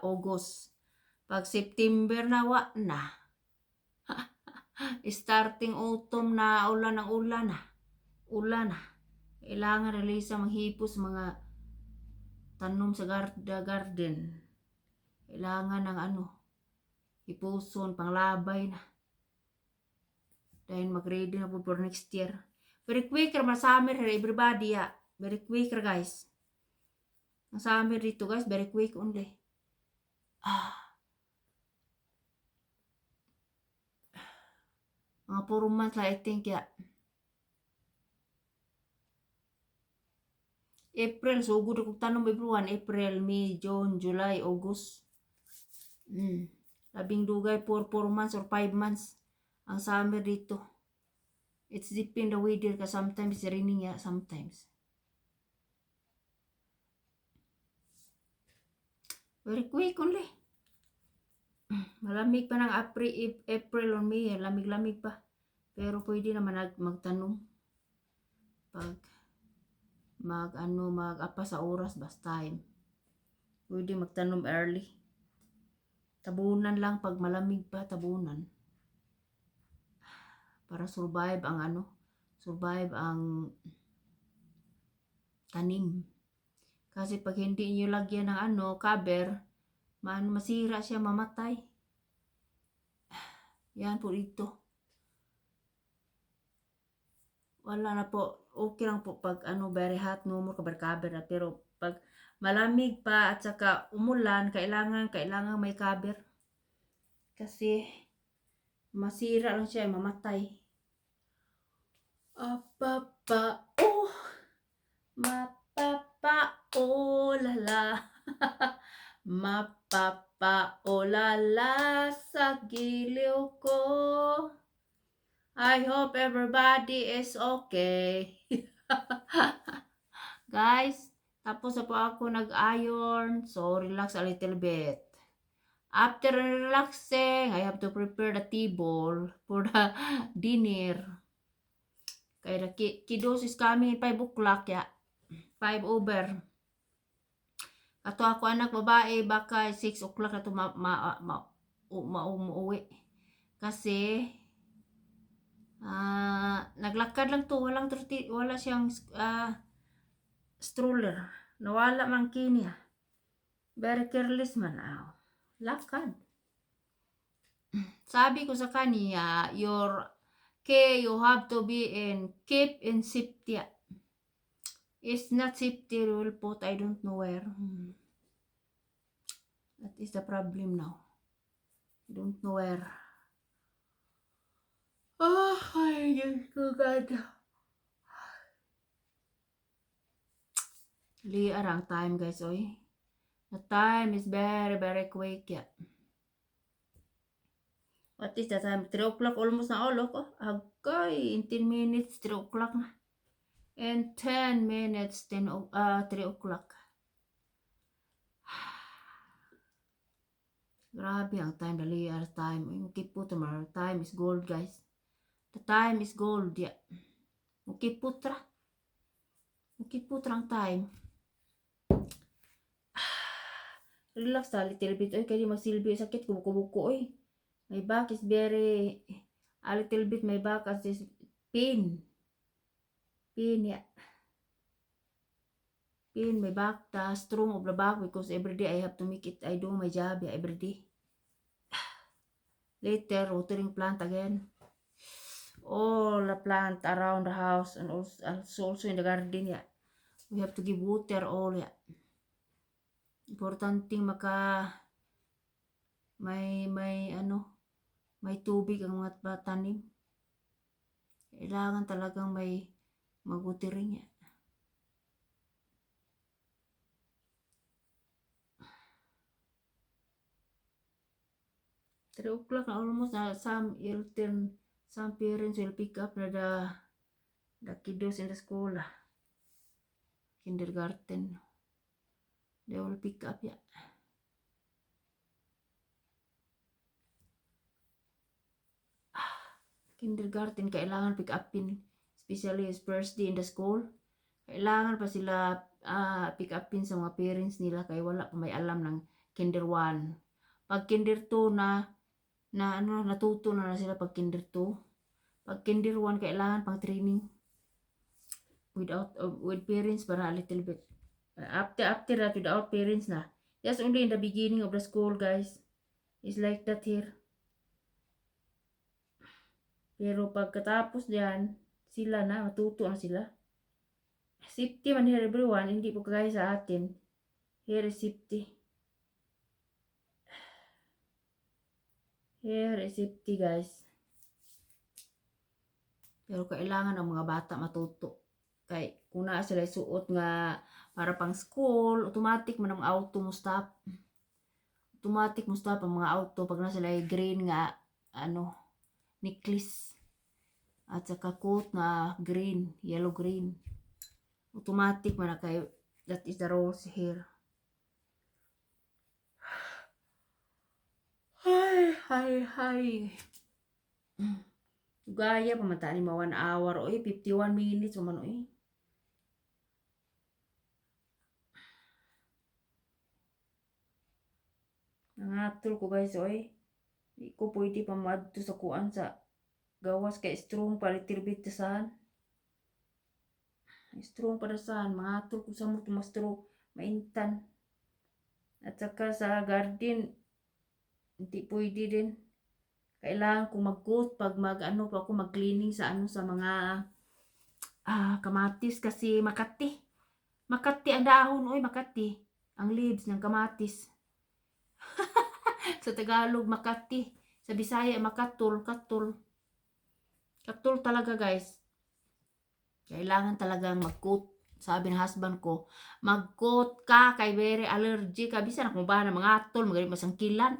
August. Pag September na na. Starting autumn na ulan ng ulan na. Ulan na. Kailangan release manghipos mga tanom sa garden. Kailangan ng hipuson, panglabay na. Dahil mag-ready na po for next year. Very quick naman summer everybody ya. Very quick guys. Ang summer dito guys, very quick only. Mga 4 months lang I think ya. April, so good akong tanong everyone. April, May, June, July, August. Labing dugay 4 months or 5 months ang summer dito. It's depend the weather ka sometimes raining ya, sometimes. Very quick only. Malamig pa ng April or May, lamig-lamig pa. Pero pwede naman magtanong. Pag mag-apa sa oras basta time. Pwede magtanong early. Tabunan lang pag malamig pa, tabunan. Para survive ang tanim. Kasi pag hindi niyo lagyan ng cover, masira siya, mamatay. Yan po dito. Wala na po, okay lang po pag very hot, no more cover na. Pero pag malamig pa at saka umulan, kailangan may cover. Kasi masira lang siya, mamatay. Lala. Lala sa giliw ko. I hope everybody is okay. Guys, tapos na po ako nag-iron. So, relax a little bit. After relaxing, I have to prepare the table for the dinner. Kaya the kiddos is coming 5 o'clock ya. 5 over. Ato ako anak babae, baka 6 o'clock na ito mauwi. Kasi, naglakad lang to, wala siyang stroller. Nawala man kiniya. Very careless man. Lakad. Sabi ko sa kanya, you have to be keep in safety. It's not safety rule put, I don't know where. That is the problem now. I don't know where. Ay, Diyos ko, God. Liar ang time, guys, oy. The time is very, very quick, yeah. What is the time? 3 o'clock, almost na all, oh. Agay, in 10 minutes, 3 o'clock na. In 10 minutes, 3 o'clock. Grabe ang time, the liar time. Mukiput tomorrow. Time is gold, guys. The time is gold, yeah. Mukiputra ang time. Relax a little bit, oy. Kaya di magsilbi sakit, kubuko, oy. My back is very, a little bit, my back has this pain. Pain, yeah. Pain, my back, the strong of the back, because every day I have to make it, I do my job, yeah, every day. Later, watering plant again. All the plant around the house and also in the garden, yeah. We have to give water all, yeah. Importante may tubig ang mga tanim. Kailangan talagang may mag-watering, yeah. Three o'clock na almost na some parents will pick up na the kiddos in the school, kindergarten. They will pick up, yeah. kindergarten, kailangan pick upin, especially his first day in the school. Kailangan pa sila pick upin sa mga parents nila kaya wala pa may alam ng kinder 1. Pag kinder 2 natuto na sila pag kinder 2. Pag kinder 1 kailangan pang training with parents para a little bit. After that without parents na. Just only in the beginning of the school, guys. It's like that here. Pero pagkatapos diyan, sila na matuto na sila. Safety man here everyone, hindi po kagaya sa atin. Here is safety. Here is safety, guys. Pero kailangan ang mga bata matuto. Kay kung naa sila suot nga para pang school, automatic man ang auto mo stop. Automatic mo stop ang mga auto pag na sila green nga necklace. At saka coat na green, yellow green. Automatic man na kayo. That is the rules here. Hi. Gaya pa matani mo 1 hour o 51 minutes man o nangatol ko guys oy. Di ko pwede pa madto sa kuan sa gawas kay strong pa little bit tasan. Strong pa tasan mangatol ko sa mo tumastroke maintan. At saka sa garden hindi pwede din. Kailangan ko mag-coat pag pa ako mag-cleaning sa sa mga kamatis kasi Makati. Makati ang dahon oy, Makati. Ang leaves ng kamatis. Sa Tagalog Makati, sa Bisaya Makatul. Katul talaga guys. Kailangan talagang mag-coat. Sabi ng husband ko, mag-coat ka kay very allergy ka bisan ako ba na mga atol magaling masangkilan.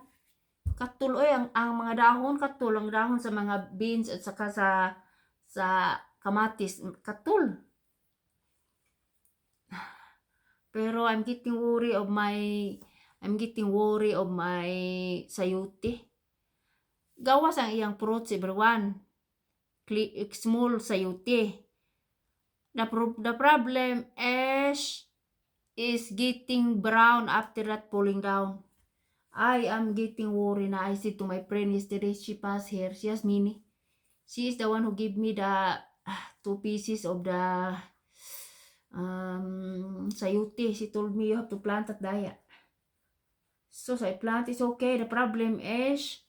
Katul oy ang mga dahon katul ang dahon sa mga beans at saka sa kamatis katul. Pero I'm getting worry of my sayuti. Gawas ang iyang fruits everyone. Small sayuti. The problem is getting brown after that pulling down. I am getting worried na. I said to my friend yesterday, she passed here. She has mini. She is the one who gave me the 2 pieces of the sayuti. She told me you have to plant at daya. So I plant is okay. The problem is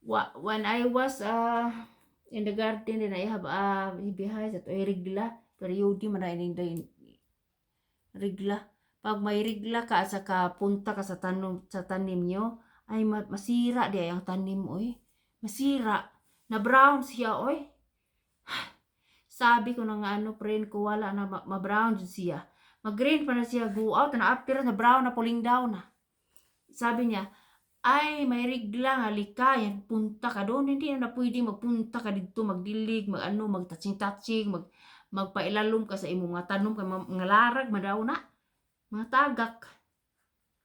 when I was in the garden then I have behind that regla periodium na ini regla. Pag may regla ka at saka punta ka sa tanim nyo, ay masira di ang tanim oy. Masira. Na brown siya oy. Sabi ko na nga friend ko wala na ma-brown siya. Mag-green pa na siya go out na after na brown na pulling down na. Sabi niya, ay may regla nga likayan, punta ka doon. Hindi na pwede magpunta ka dito, magdilig, mag-touching, magpailalom ka sa imong mga tanom kay mga larag madaw na. Mga tagak.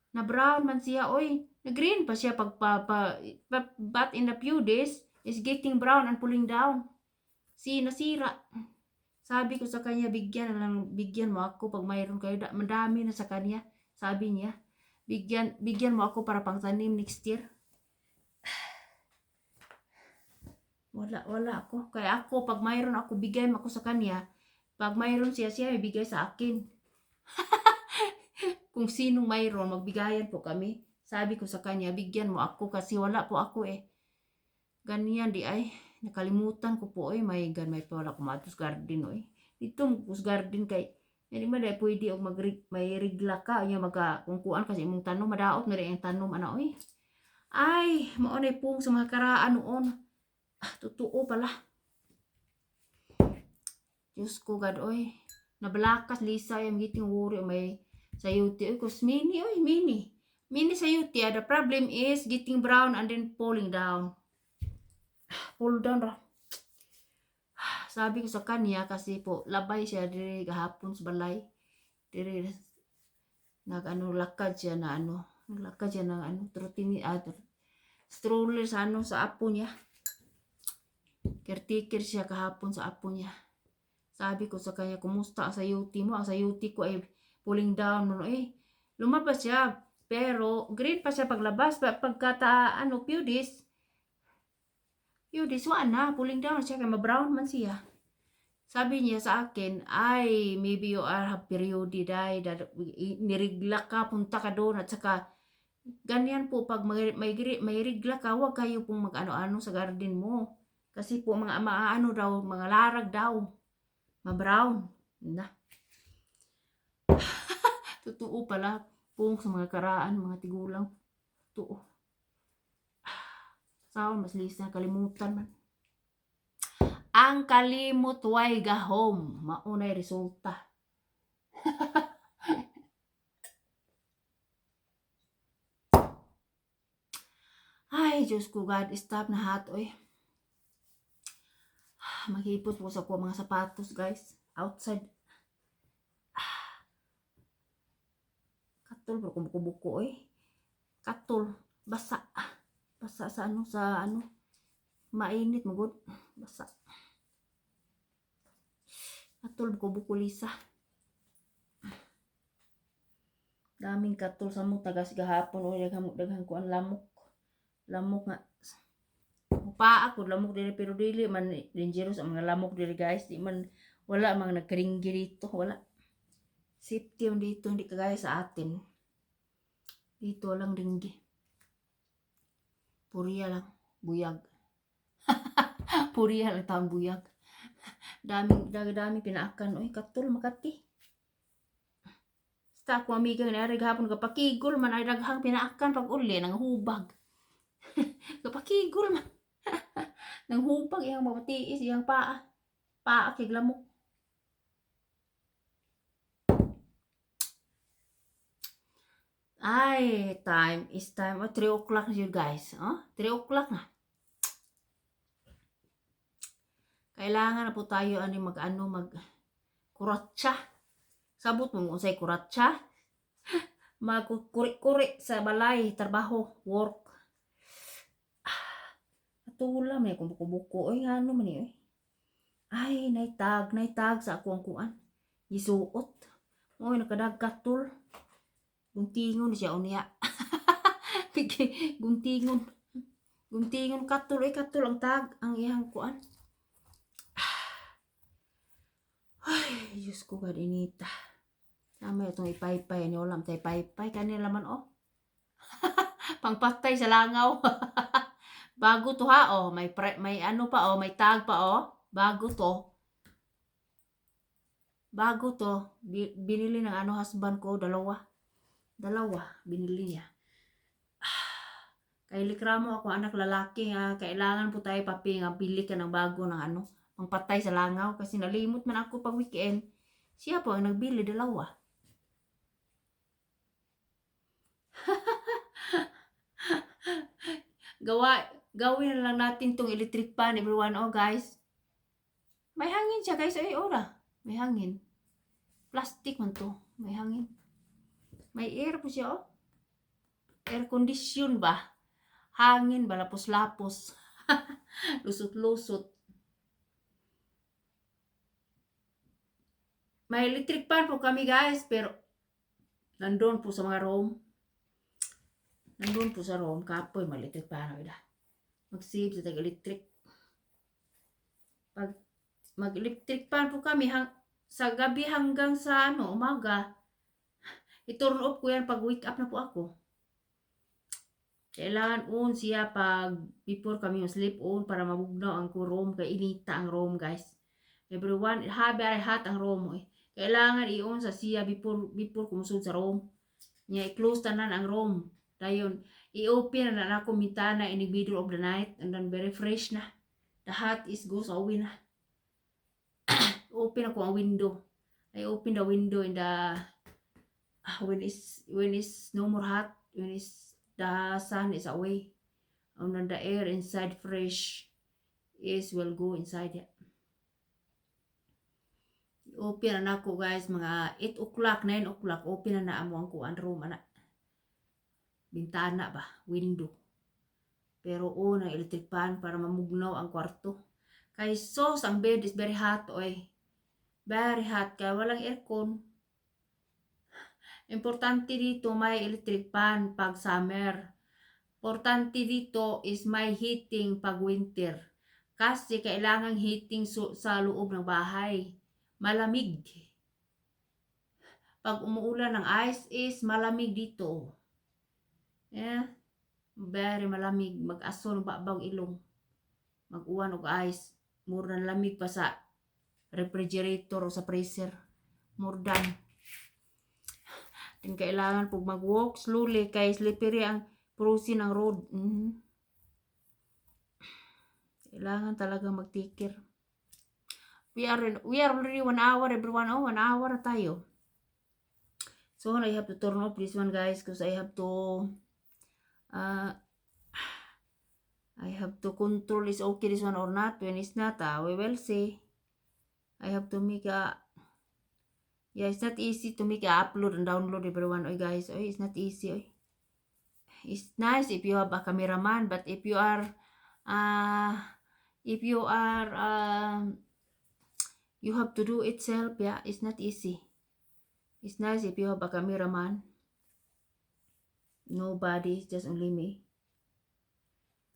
Na brown man siya, oy. Na green pa siya but in a few days, is getting brown and pulling down. Nasira. Sabi ko sa kanya, bigyan mo ako pag mayroon kayo. Madami na sa kanya. Sabi niya, bigyan mo ako para pangtanim next year. Wala ako. Kaya ako, pag mayroon ako, bigay mo ako sa kanya. Pag mayroon siya ibigay sa akin. Kung sinong mayroon, magbigayan po kami. Sabi ko sa kanya, bigyan mo ako kasi wala po ako Ganyan di ay. Nakalimutan ko po may pala kumatos garden Dito magpus garden kay hindi man dahil pwede may regla ka kung kuan kasi imong tanom madaot na rin ang tanom ay maunay pong sa mga karaan noon totoo pala Diyos ko God nabalakas Lisa I'm getting worry may sayuti kus mini sayuti the problem is getting brown and then pull down sabi ko sa kanya kasi po labay siya diri gahapon sa balay diri lakad siya na naglakad siya ng stroller sa sa apo niya Caretaker siya kahapon sa apo niya. Sabi ko sa kanya, kumusta ang sayuti mo? Ang sayuti ko ay pulling down. Lumabas siya. Pero, green pa siya paglabas. Pagkata, few days, wala na. Pulling down siya. Kaya ma-brown man siya. Sabi niya sa akin, ay, maybe you are have period, nirigla ka, punta ka doon. At saka, ganyan po, pag may rigla ka, huwag kayo pong mag-ano-ano sa garden mo. Kasi po, mga daw, mga larag daw. Ma-brown. Na. Totoo pala. Pong sa mga karaan, mga tigulang. Totoo. Saan, mas lisa, kalimutan man. Ang kalimot way gahom. Maunay resulta. Ay, Diyos ko, God, stop na hat, oy. Maghipot po sa ko mga sapatos, guys. Outside. Katol, pero kumukubuko, oy. Katol. Basa. Basa sa mainit, magod. Basa. Katol, buko lisa. Daming katol sa mo, tagas gahapon, oy. Daghan ko ang lamok. Lamok nga. Pa ako lamok diri pero dili man dangerous ang mga lamok diri guys. Di man wala mga nagkaringgi dito, wala. Safety yung dito, hindi kagaya sa atin. Dito lang ringgi. Puriya lang, buyag. Puriya lang taong buyag. Dami pinaakan. Oy, katol makati. Basta ako amiga na rin hapon kapakigol man ay daghang pinaakan pag uli nang hubag. Kapakigol man. Nang hubag iyang mabatiis iyang paa. Paa kay lamok. Ay, time is time. 3 o'clock na yun guys. 3 o'clock na. Kailangan na po tayo mag kuratsa. Sabot mo kung sa'y kuratsa. Magkuri-kuri sa balay, trabaho, work. Atula may buko-buko. Oy, ano man eh. Ay, naitag sa ako ang kuan. Gisuot. Oy, nakadagkatul. Guntingon siya unya. Guntingon katul. Ay, katul ang tag. Ang iyang kuan. Ay, Diyos ko God, inita. Sama itong ipaypay. Ano lang tayo ipaypay. Kanila man, pangpatay sa langaw. Bago to ha, may ano pa, may tag pa, bago to. Binili ng husband ko, dalawa, binili niya. Kay likramo ako, anak lalaki ha, kailangan po tayo bili ka ng bago ng pangpatay sa langaw, kasi nalimot man ako pag weekend. Siya po ang nagbili, dalawa. Gawin na lang natin tong electric fan, everyone. Guys, may hangin siya guys. Ay, may hangin. Plastic man to, may hangin. May air po siya, air condition ba? Hangin ba, lapos-lapos. Lusot-lusot. May electric fan po kami guys, pero nandun po sa mga room. Nandun po sa room, kapoy, may electric fan. Mag-save sa tag-electric. Pag mag-electric fan po kami sa gabi hanggang sa umaga. I-turn off ko yan pag wake up na po ako. Kailangan on siya pag before kami sleep on para mabugnaw ang room. Kaya inita ang room guys. Everyone, very hot ang room. Kailangan i-on sa siya before kumusod sa room. Niya i-close tanan ang room. Dayon, i-open na ako mitana in the middle of the night and then very fresh na. The hot is goes away na. Open ako ang window. I open the window in the when it's no more hot, when the sun is away, and then the air inside fresh will go inside it. Open na ako guys, mga 8 o'clock, 9 o'clock, open na amo ang kuan room, bintana ba, window. Pero ang electric fan para mamugnaw ang kwarto. Kay sos, ang bed is very hot, oy. Very hot, kaya walang aircon. Importante dito may electric fan pag summer. Importante dito is may heating pag winter. Kasi kailangan heating sa loob ng bahay. Malamig. Pag umuulan ng ice is malamig dito. Yeah. Very malamig. Mag-aso ng babang ilong. Mag-uwan og ice. Mura na lamig pa sa refrigerator o sa freezer. More than. Kailangan pag mag-walk slowly kay slippery ang cruising ng road. Kailangan talaga mag-take care. We are already 1 hour everyone. 1 hour na tayo. So I have to turn off this one guys because I have to control is okay this one or not. When it's not, we will see. I have to make it's not easy to make upload and download everyone. Guys, it's not easy. It's nice if you have a cameraman, but if you are you have to do it self, it's not easy. It's nice if you have a cameraman. Nobody, it's just only me.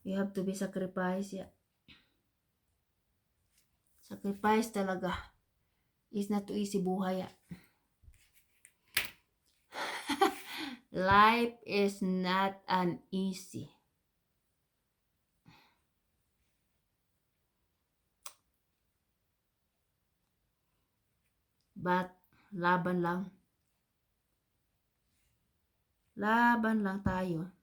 You have to be sacrificed, Sacrifice talaga. It's not too easy buhay, Life is not an easy. But, laban lang. Laban lang tayo.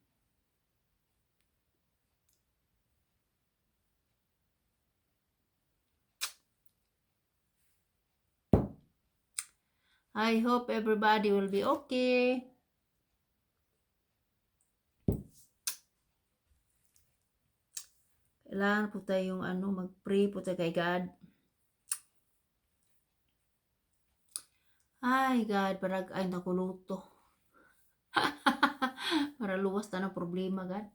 I hope everybody will be okay. Kailangan po tayong mag-pray po tayo kay God. Ay, God, parang ay nakuluto. Para luwas na ng problema, God.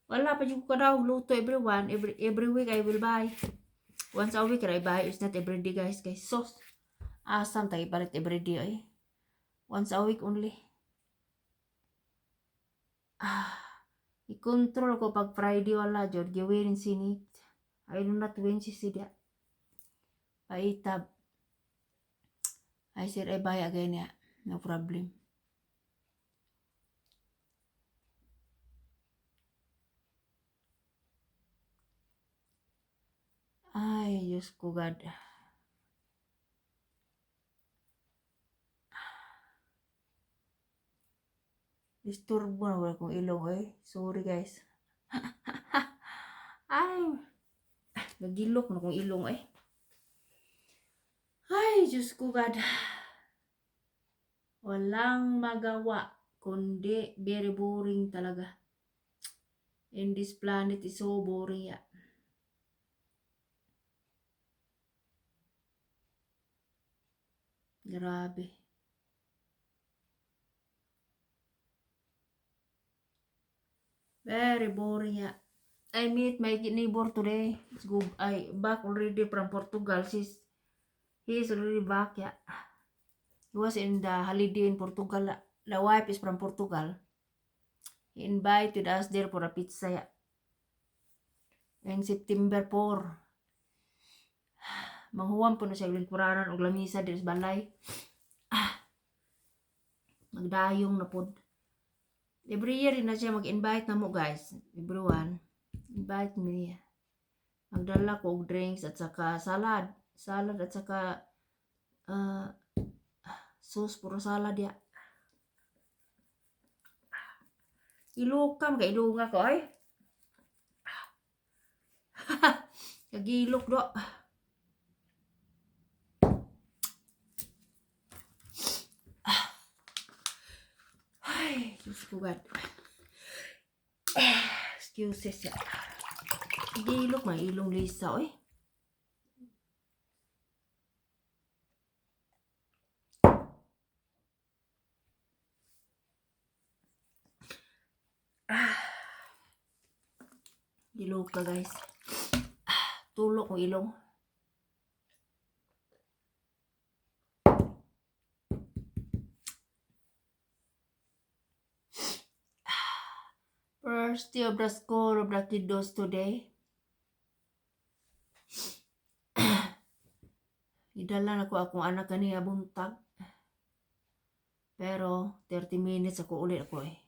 Wala pa yung ko daw luto everyone. Every week I will buy. Once a week I buy. It's not every day guys. Sauce. Asam tayo palit every day Once a week only. I-control ko pag Friday wala jud. Gawin sinit. I do not win si Sidia. Paitab. I said I buy again No problem. Ay, Diyos ko God. Disturbo na wala kong ilong Sorry guys. Ay, nagilok na kong ilong Ay, Diyos ko God. Walang magawa kundi very boring talaga. In this planet is so boring Grabe. Very boring I meet my neighbor today. It's good. I back already from Portugal. He is already back He was in the holiday in Portugal. The wife is from Portugal. He invited us there for a pizza in September 4. Manghuwam po na siya lingkuranan o lamisa din sa balay. Magdayong na po. Every year na siya mag-invite na mo guys. Everyone. Invite me. Magdala ko og drinks at saka salad. Salad at saka sauce puro salad Ilokam kay ilunga ko Kagilok do. Ay, Diyos ko God. Excuses Gilok may ilong lisa Gilok ka guys. Tulo kong ilong. First day of the school of the kiddos today. Idala na ko akong anak kaniya buntag. Pero 30 minutes ako ulit ako eh.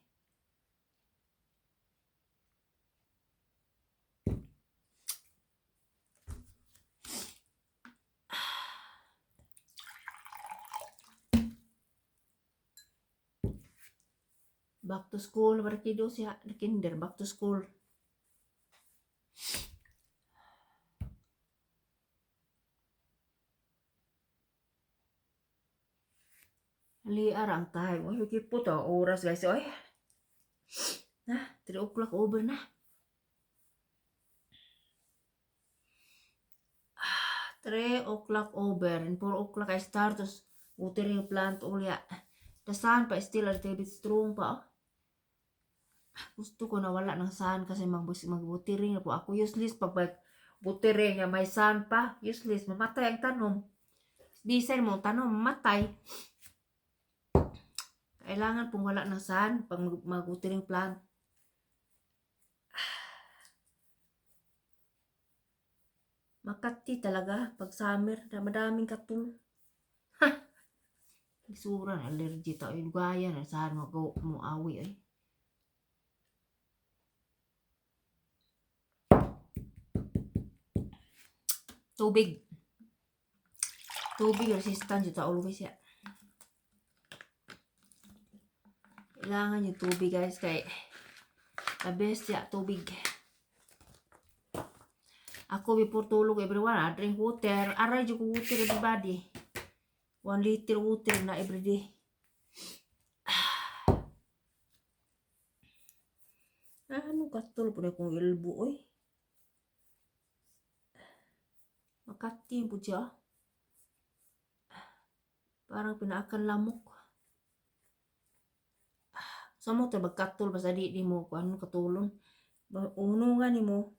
Back to school, para kiddos ya, kinder, back to school. Liar ang time. Oy, kipo to oras guys. Oy. Na, 3 o'clock over na. 3 o'clock over and 4 o'clock I start to watering plant ulya. The sun pa still a little bit strong pa. Oh. Gusto ko na wala ng sun kasi mag-watering na po ako. Useless pag watering niya may sun pa. Useless, mamatay ang tanom. Bisan mo tanom, mamatay. Kailangan pong wala ng sun pag mag-watering plant. Makati talaga pag summer, madaming katul. Isura na allergy tao yung gaya na saan mo awi ay. Tubig resistant yung tao always ya. Kailangan yung tubig guys kay the best ya tubig. Ako before tulog everyone I drink water. Aray jo ko water everybody. 1 liter water na everyday. Ano katol po na kong ilbo oy. Makati po siya. Parang pinaakan lamok. Samo tayo magkatol basta di mo kung ano katulong. Unungan ni mo.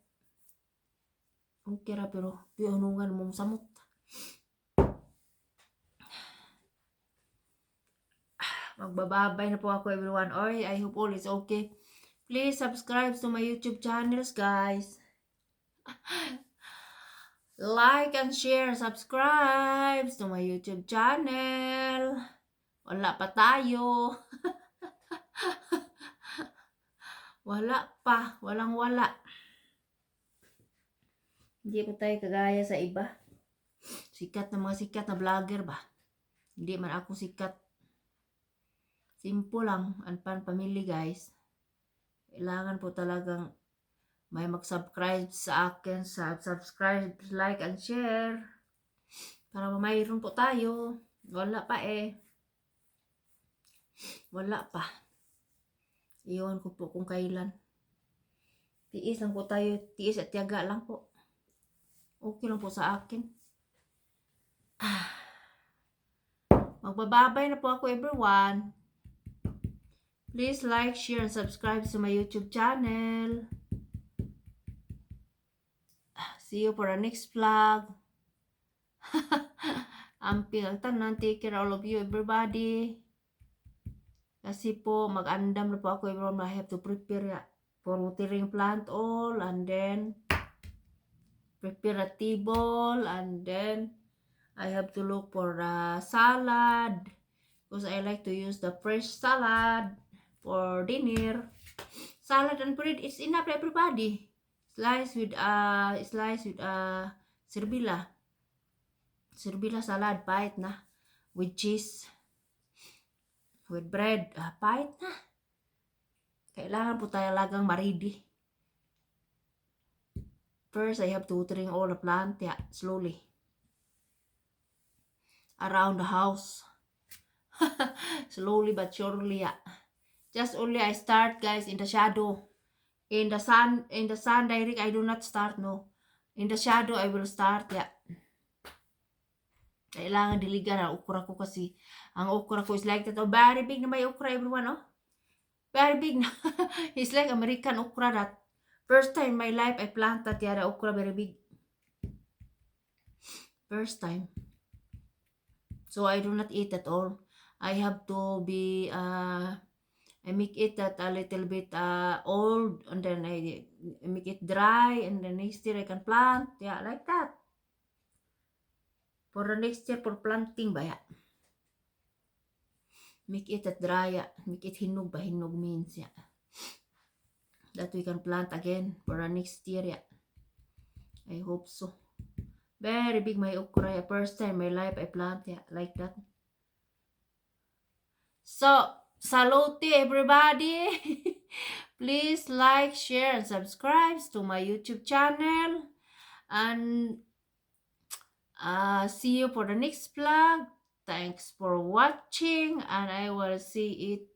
Okay ra pero di unungan mo samot. Magbababay na po ako everyone. Oy, I hope all is okay. Please subscribe to my YouTube channels guys. Like and share, subscribe to my YouTube channel. Wala pa tayo. Wala pa, walang wala. Hindi pa tayo kagaya sa iba. Sikat na mga sikat na vlogger ba? Hindi man ako sikat. Simple lang, Anpan Family guys. Kailangan po talagang may mag-subscribe sa akin, subscribe, like, and share. Para mayroon po tayo. Wala pa eh. Wala pa. Iyon ko po kung kailan. Tiis lang po tayo. Tiis at tiyaga lang po. Okay lang po sa akin. Magbababay na po ako everyone. Please like, share, and subscribe to my YouTube channel. See you for the next vlog. Amping ang tanan. Take care all of you everybody. Kasi po mag-andam na po ako everyone. I have to prepare for watering plant all. And then prepare a table. And then I have to look for a salad. Because I like to use the fresh salad for dinner. Salad and bread is enough everybody. Slice with serbila. Serbila salad, pahit na. With cheese. With bread, pahit na. Kailangan po tayo lagang maridi. First, I have to watering all the plant, slowly. Around the house. Slowly but surely, Just only I start guys in the shadow. In the sun direct I do not start, no. In the shadow I will start, Kailangan diligan ang okra ko kasi ang okra ko is like that. Oh, very big na may okra everyone, oh. Very big na. It's like American okra that first time in my life I planted the okra very big. First time. So I do not eat at all. I have to be I make it that a little bit old, and then I make it dry, and then next year I can plant. Yeah, like that. For the next year, for planting ba ya? Make it at dry, yeah. Make it hinog ba? Hinog means, yeah. That we can plant again for the next year, yeah. I hope so. Very big my okra, yeah. First time in my life I plant, yeah, like that. So, salute everybody. Please like, share, and subscribe to my YouTube channel. And see you for the next vlog. Thanks for watching, and I will see it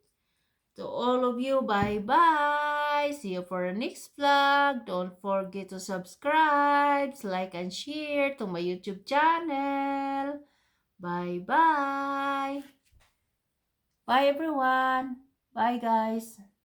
to all of you. Bye bye. See you for the next vlog. Don't forget to subscribe, like, and share to my YouTube channel. Bye bye. Bye everyone. Bye guys.